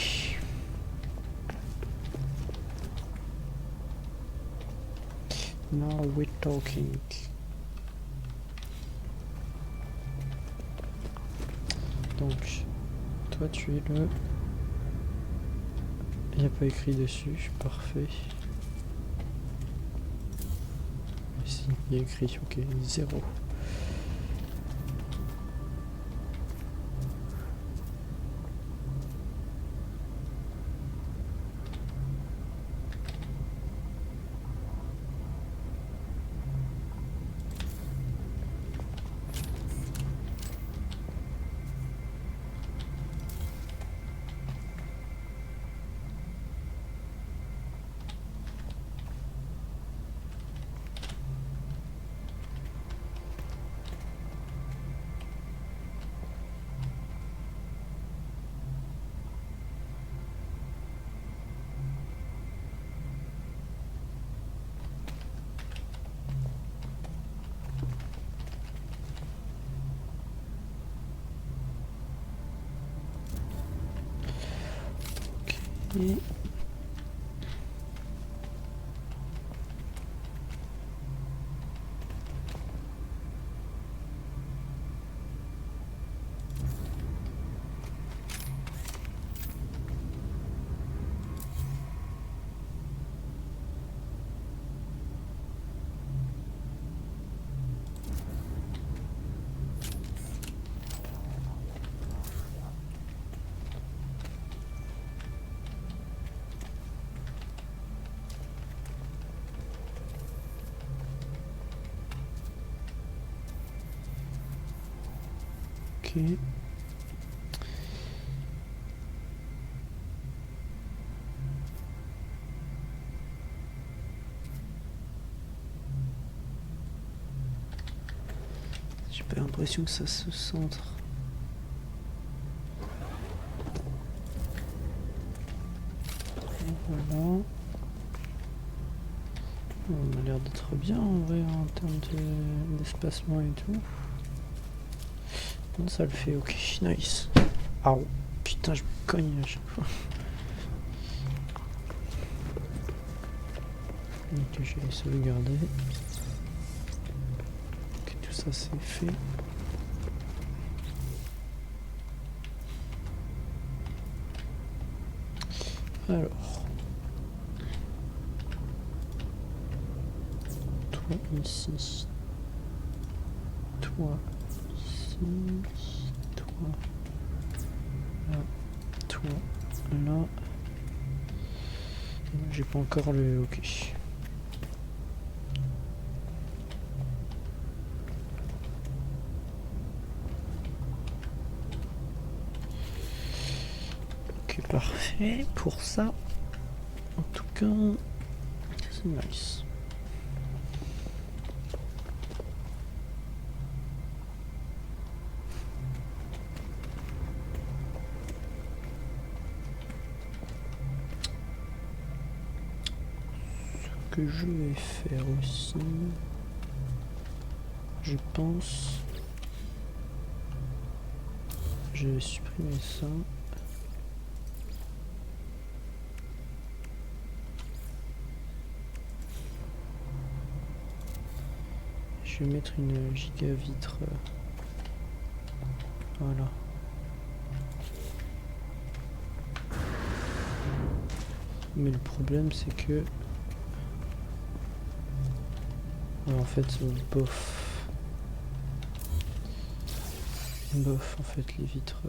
Now we're talking. Donc, toi tu es le... Il n'y a pas écrit dessus, parfait. Ici, il y a écrit, ok, 0. Et... Ok. J'ai pas l'impression que ça se centre. Et voilà. On a l'air d'être bien en vrai en termes d'espacement et tout. Non, ça le fait, ok, nice. Ah putain, je me cogne à chaque fois. Ok, je vais sauvegarder. Ok, tout ça c'est fait. Alors. Toi ici. Toi ici. Toi. Là. Toi. Là. j'ai pas encore le ok. Ok, parfait pour ça. En tout cas, c'est nice. Ce que je vais faire aussi, je pense, je vais supprimer ça. Je vais mettre une giga vitre. Voilà. Mais le problème c'est que en fait bof en fait les vitres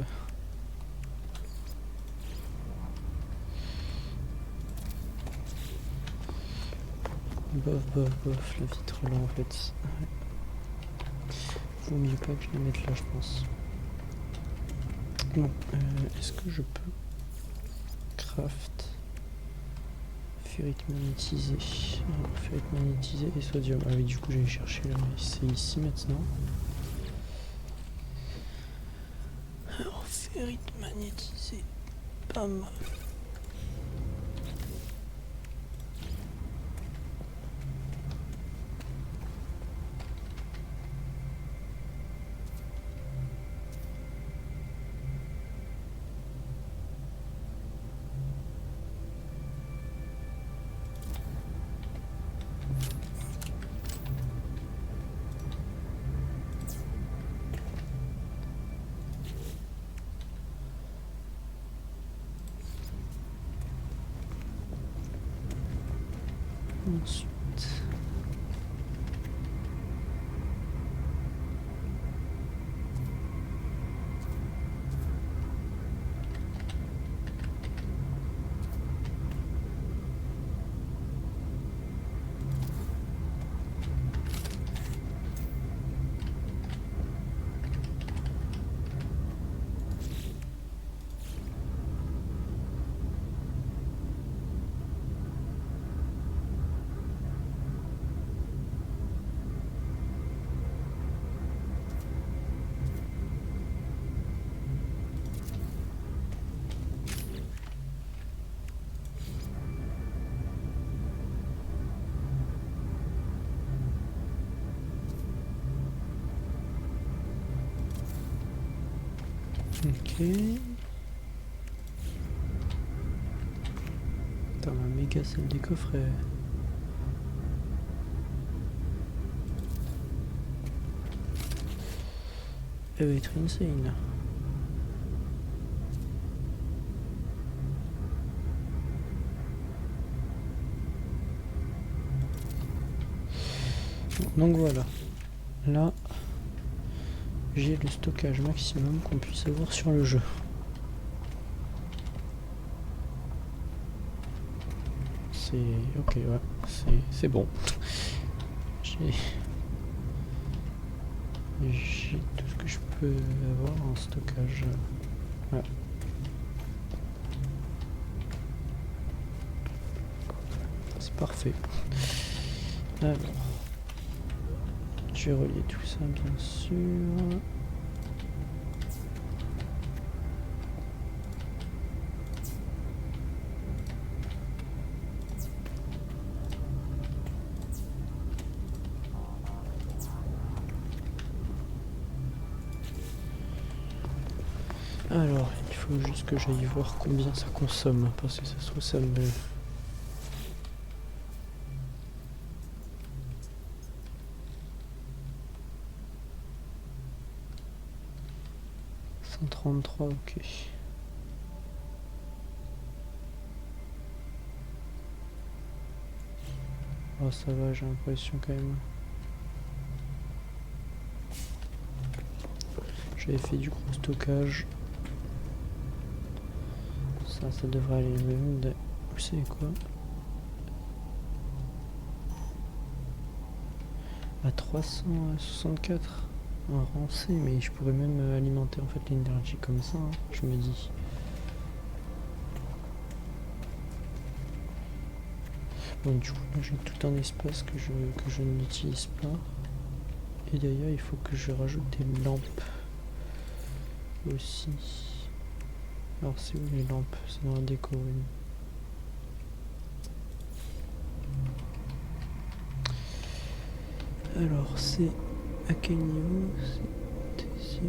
bof la vitre là en fait vaut mieux pas que je la mette là je pense. Bon est-ce que je peux craft ferrite magnétisée, ferrite magnétisée et sodium. Ah oui, du coup j'allais chercher là, c'est ici maintenant. Alors ferrite magnétisée, bam. Ensuite, ok. Dans la méga salle des coffrets. Elle va être insane. Donc voilà. Là, j'ai le stockage maximum qu'on puisse avoir sur le jeu. C'est ok, ouais, c'est bon. J'ai tout ce que je peux avoir en stockage. Ouais. C'est parfait. Alors, je vais relier tout ça bien sûr. Alors, il faut juste que j'aille voir combien ça consomme, parce que ça se trouve ça me... $133, ok. Oh ça va, j'ai l'impression quand même. J'avais fait du gros stockage. Ça devrait aller même. Vous savez quoi? à 364. Un rancé, mais je pourrais même alimenter en fait l'énergie comme ça, hein, je me dis. Bon, du coup, j'ai tout un espace que je n'utilise pas. Et d'ailleurs, il faut que je rajoute des lampes aussi. Alors, c'est où les lampes? C'est dans la déco, oui. Alors, c'est à quel niveau? C'est ici.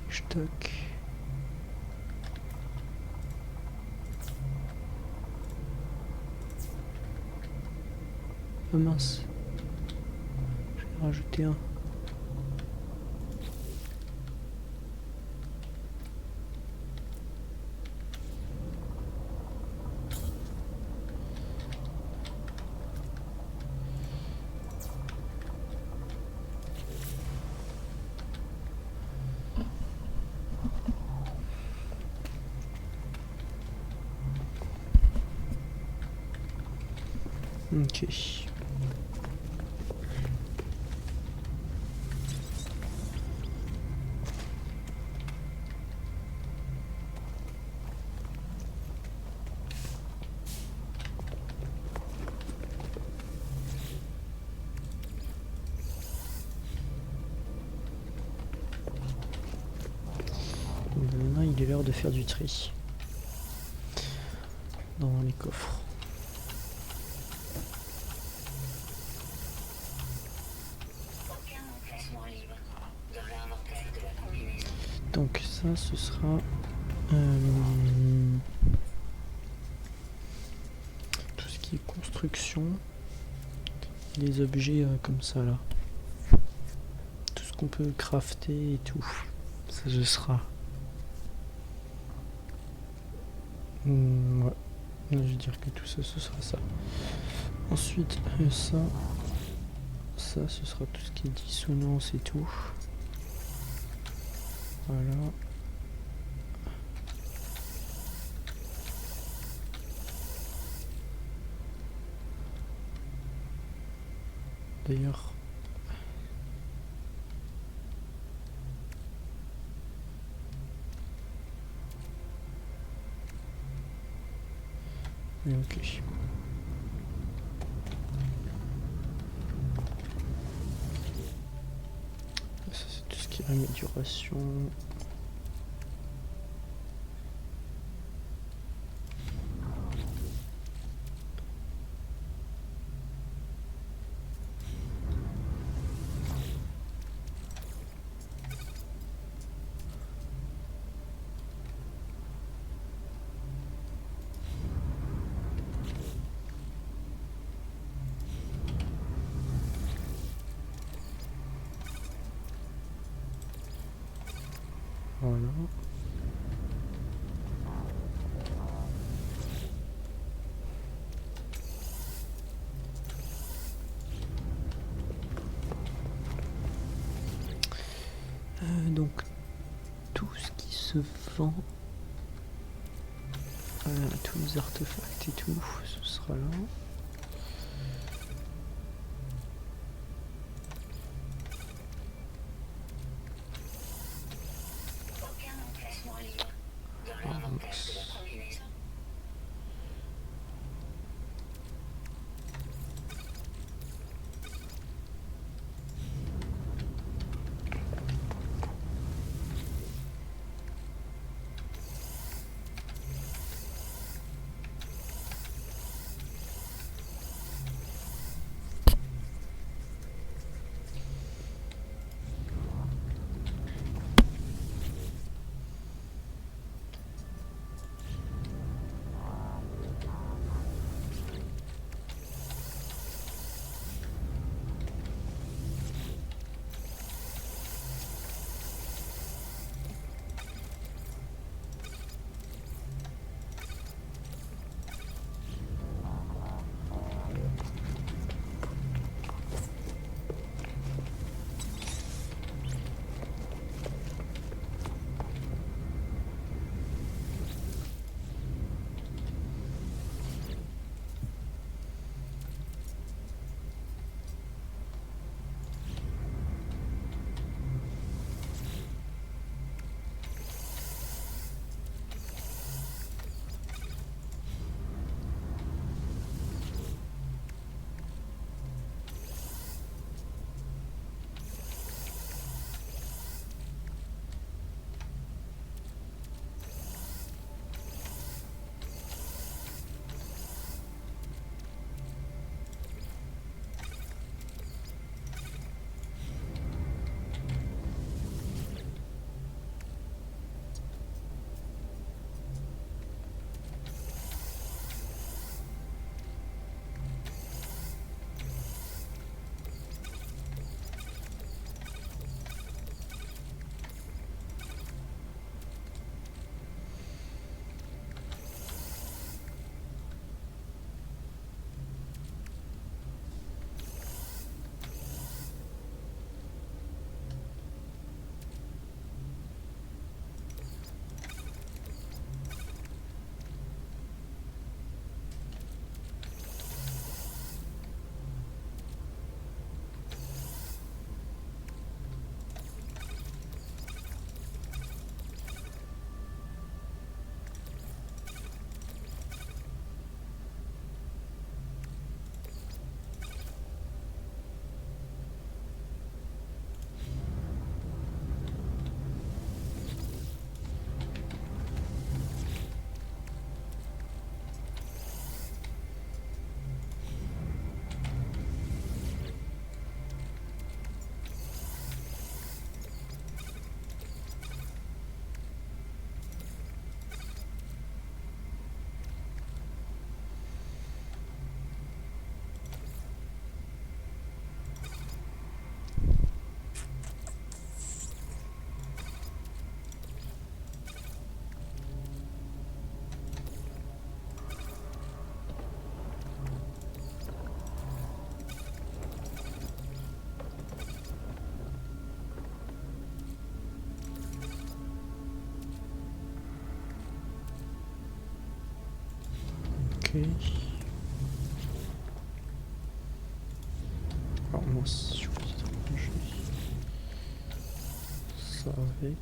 Stock. Oh mince. Je vais rajouter un. Ok. Maintenant, il est l'heure de faire du tri dans les coffres. Donc ça, ce sera tout ce qui est construction, des objets comme ça là, tout ce qu'on peut crafter et tout. Ça, ce sera. Ouais, je vais dire que tout ça, ce sera ça. Ensuite, ça, ce sera tout ce qui est dissonance et tout. Voilà. D'ailleurs, ok. Ça, c'est tout ce qui est amélioration. Voilà. Donc tout ce qui se vend, tous les artefacts et tout, ce sera là. Alors moi, si je faisais ranger ça avec.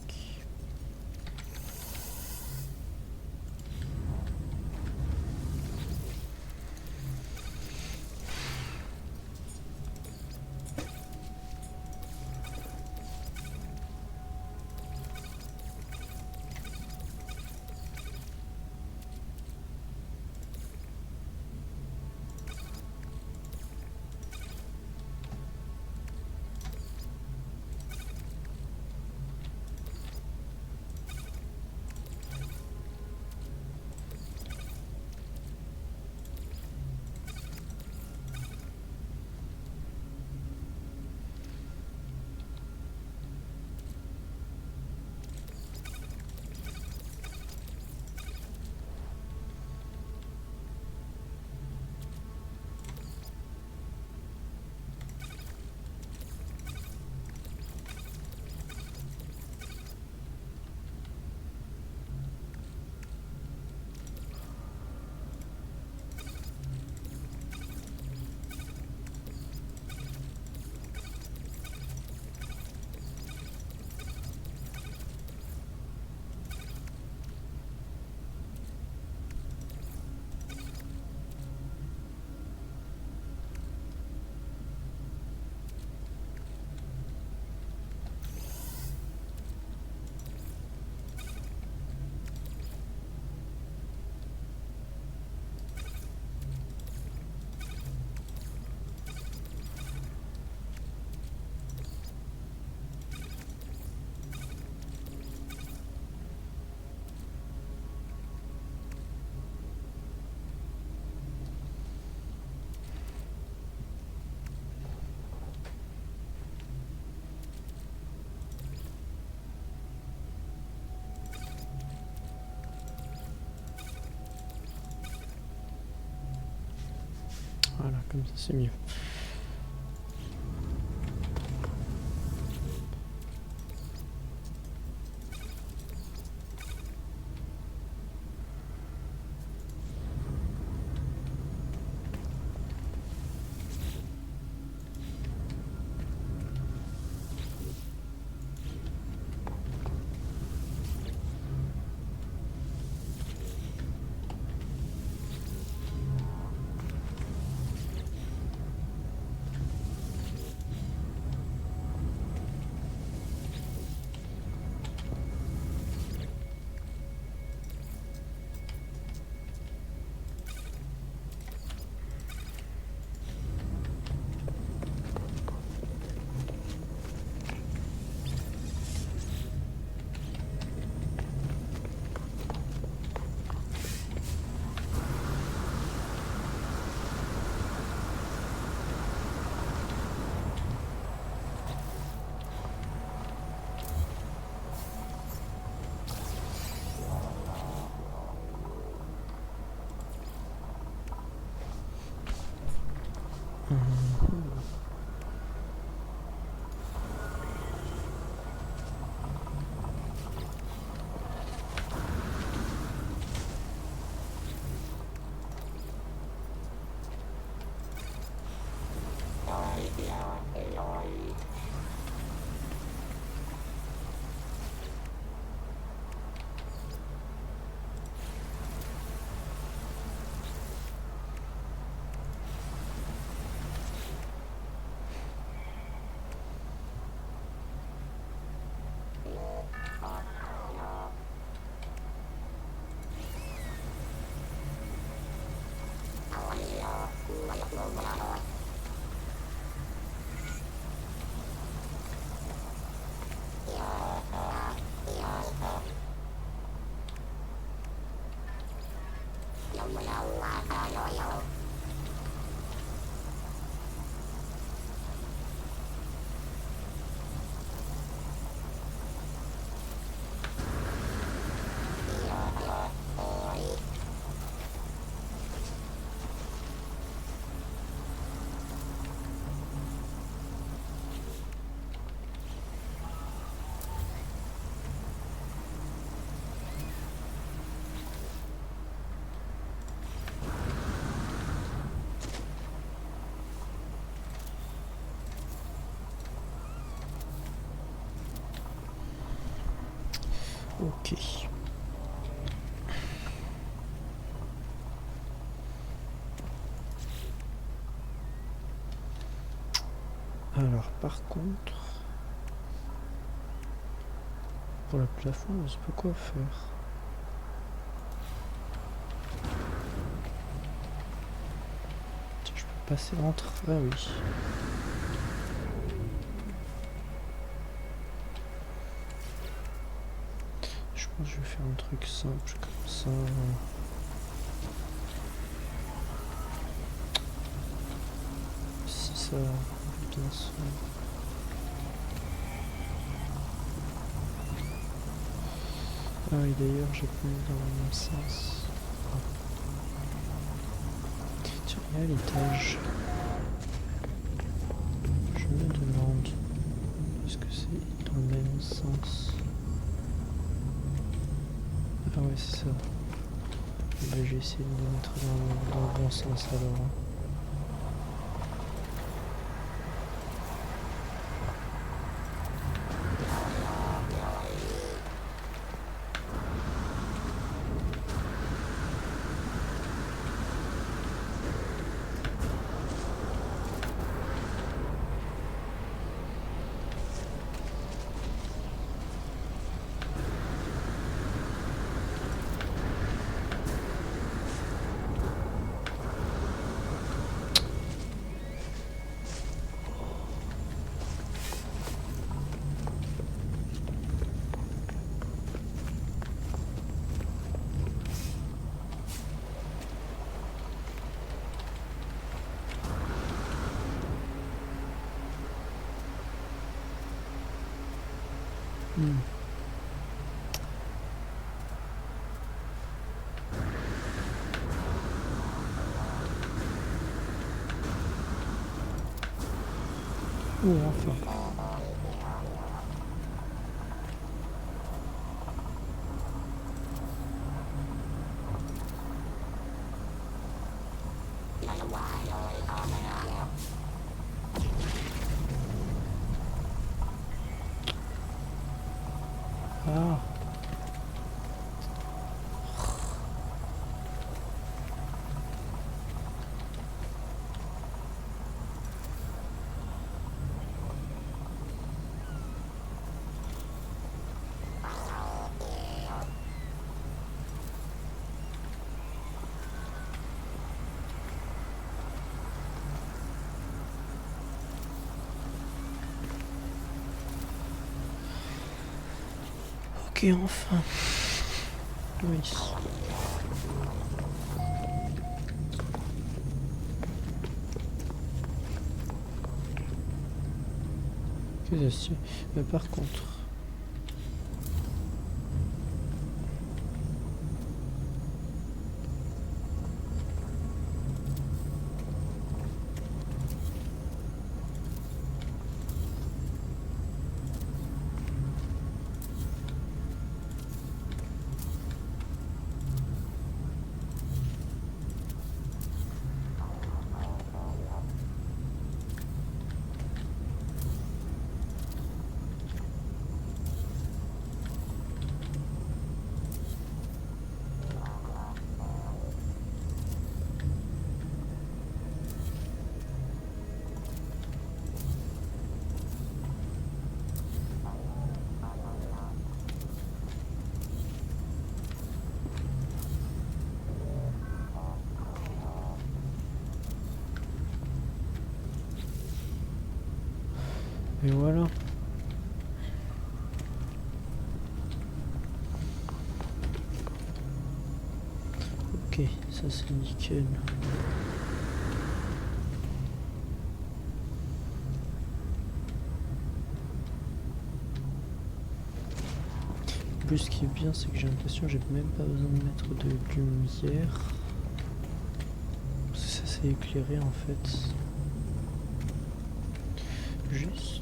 Voilà, comme ça c'est mieux. Ok. Alors par contre, pour le plafond, on sait pas quoi faire. Tiens, je peux passer entre. Ah oui. Je pense que je vais faire un truc simple comme ça. Si ça a bien ça. Ah oui, d'ailleurs, j'ai pas mis dans le même sens. Ah. Tiens, il y a l'étage. Je me demande, est-ce que c'est dans le même sens? Ah ouais, c'est ça. Bah, j'ai essayé de le mettre dans le bon sens alors. Oh, enfin. Ah. Ok, enfin. Oui. Que ça, mais par contre. Et voilà. Ok, ça c'est nickel. En plus, ce qui est bien, c'est que j'ai l'impression que j'ai même pas besoin de mettre de lumière. Parce que ça c'est éclairé en fait. Juste.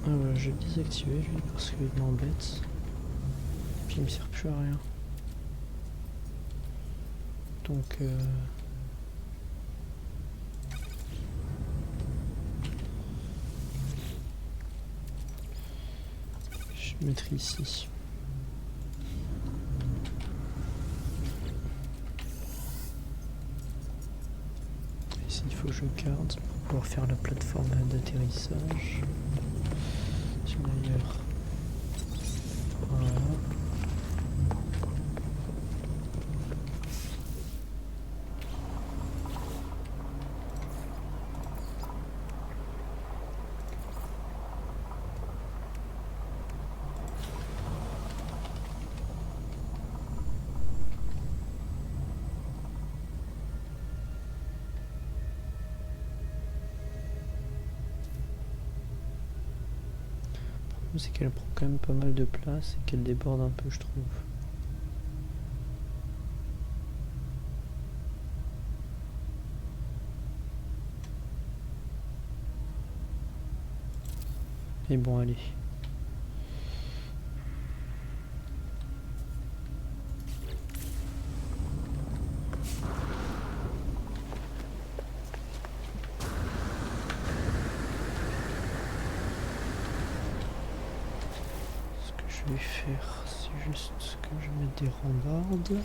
Ah ouais, je vais le désactiver lui parce qu'il m'embête. Puis il me sert plus à rien. Donc mettre ici. Ici il faut que je garde pour pouvoir faire la plateforme d'atterrissage. D'ailleurs, voilà. C'est qu'elle prend quand même pas mal de place et qu'elle déborde un peu, je trouve. Mais bon, allez. Je vais faire, c'est juste que je mette des rambardes.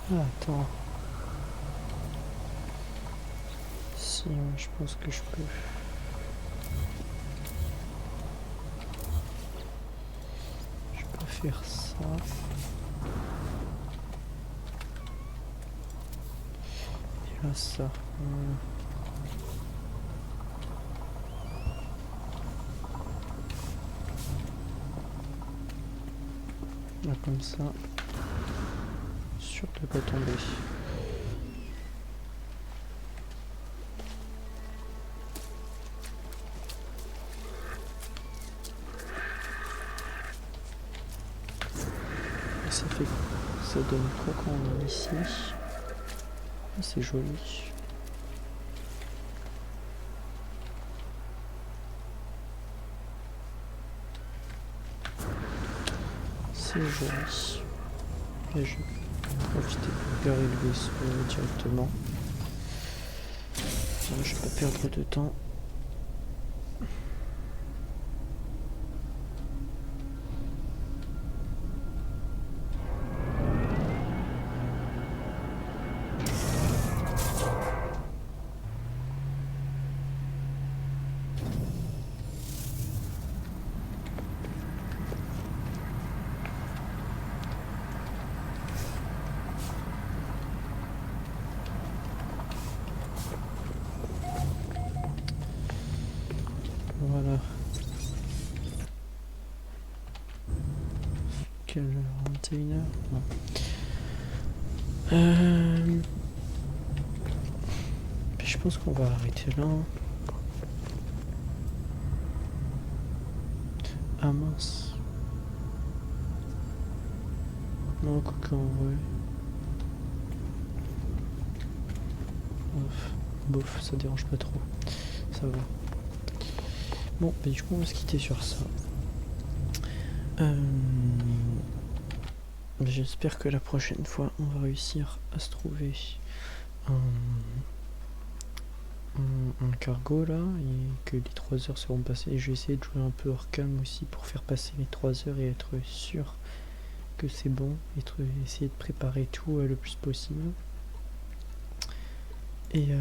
Ah, attends. Si, je pense que je peux. Je peux faire ça. Et là, ça. Là, comme ça. Sûr de pas tomber. Et ça fait, ça donne quoi quand on est ici? Ah, c'est joli. C'est joli. Et je vais profiter pour garer le vaisseau directement. Je vais pas perdre de temps. Voilà. Quelle heure? 21h? Non. Je pense qu'on va arrêter là. Ah mince. Non, quoi qu'en vrai. Bof, ça dérange pas trop. Ça va. Bon, bah du coup on va se quitter sur ça. J'espère que la prochaine fois on va réussir à se trouver un cargo là et que les 3 heures seront passées. Et je vais essayer de jouer un peu hors cam aussi pour faire passer les 3 heures et être sûr que c'est bon. Essayer de préparer tout le plus possible. Et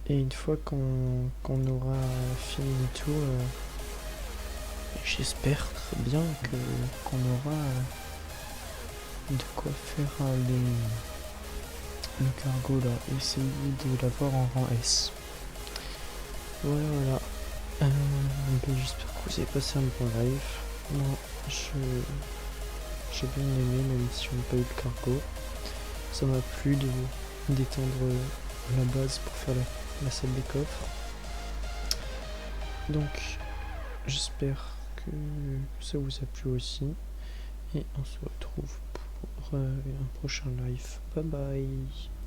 une fois qu'on aura fini tout, j'espère très bien qu'on aura de quoi faire le cargo là, essayez de l'avoir en rang S. Voilà. J'espère que vous avez passé un bon live. Moi, j'ai bien aimé, même si on n'a pas eu le cargo. Ça m'a plu d'étendre la base pour faire la salle des coffres. Donc, j'espère que ça vous a plu aussi. Et on se retrouve pour un prochain live. Bye bye.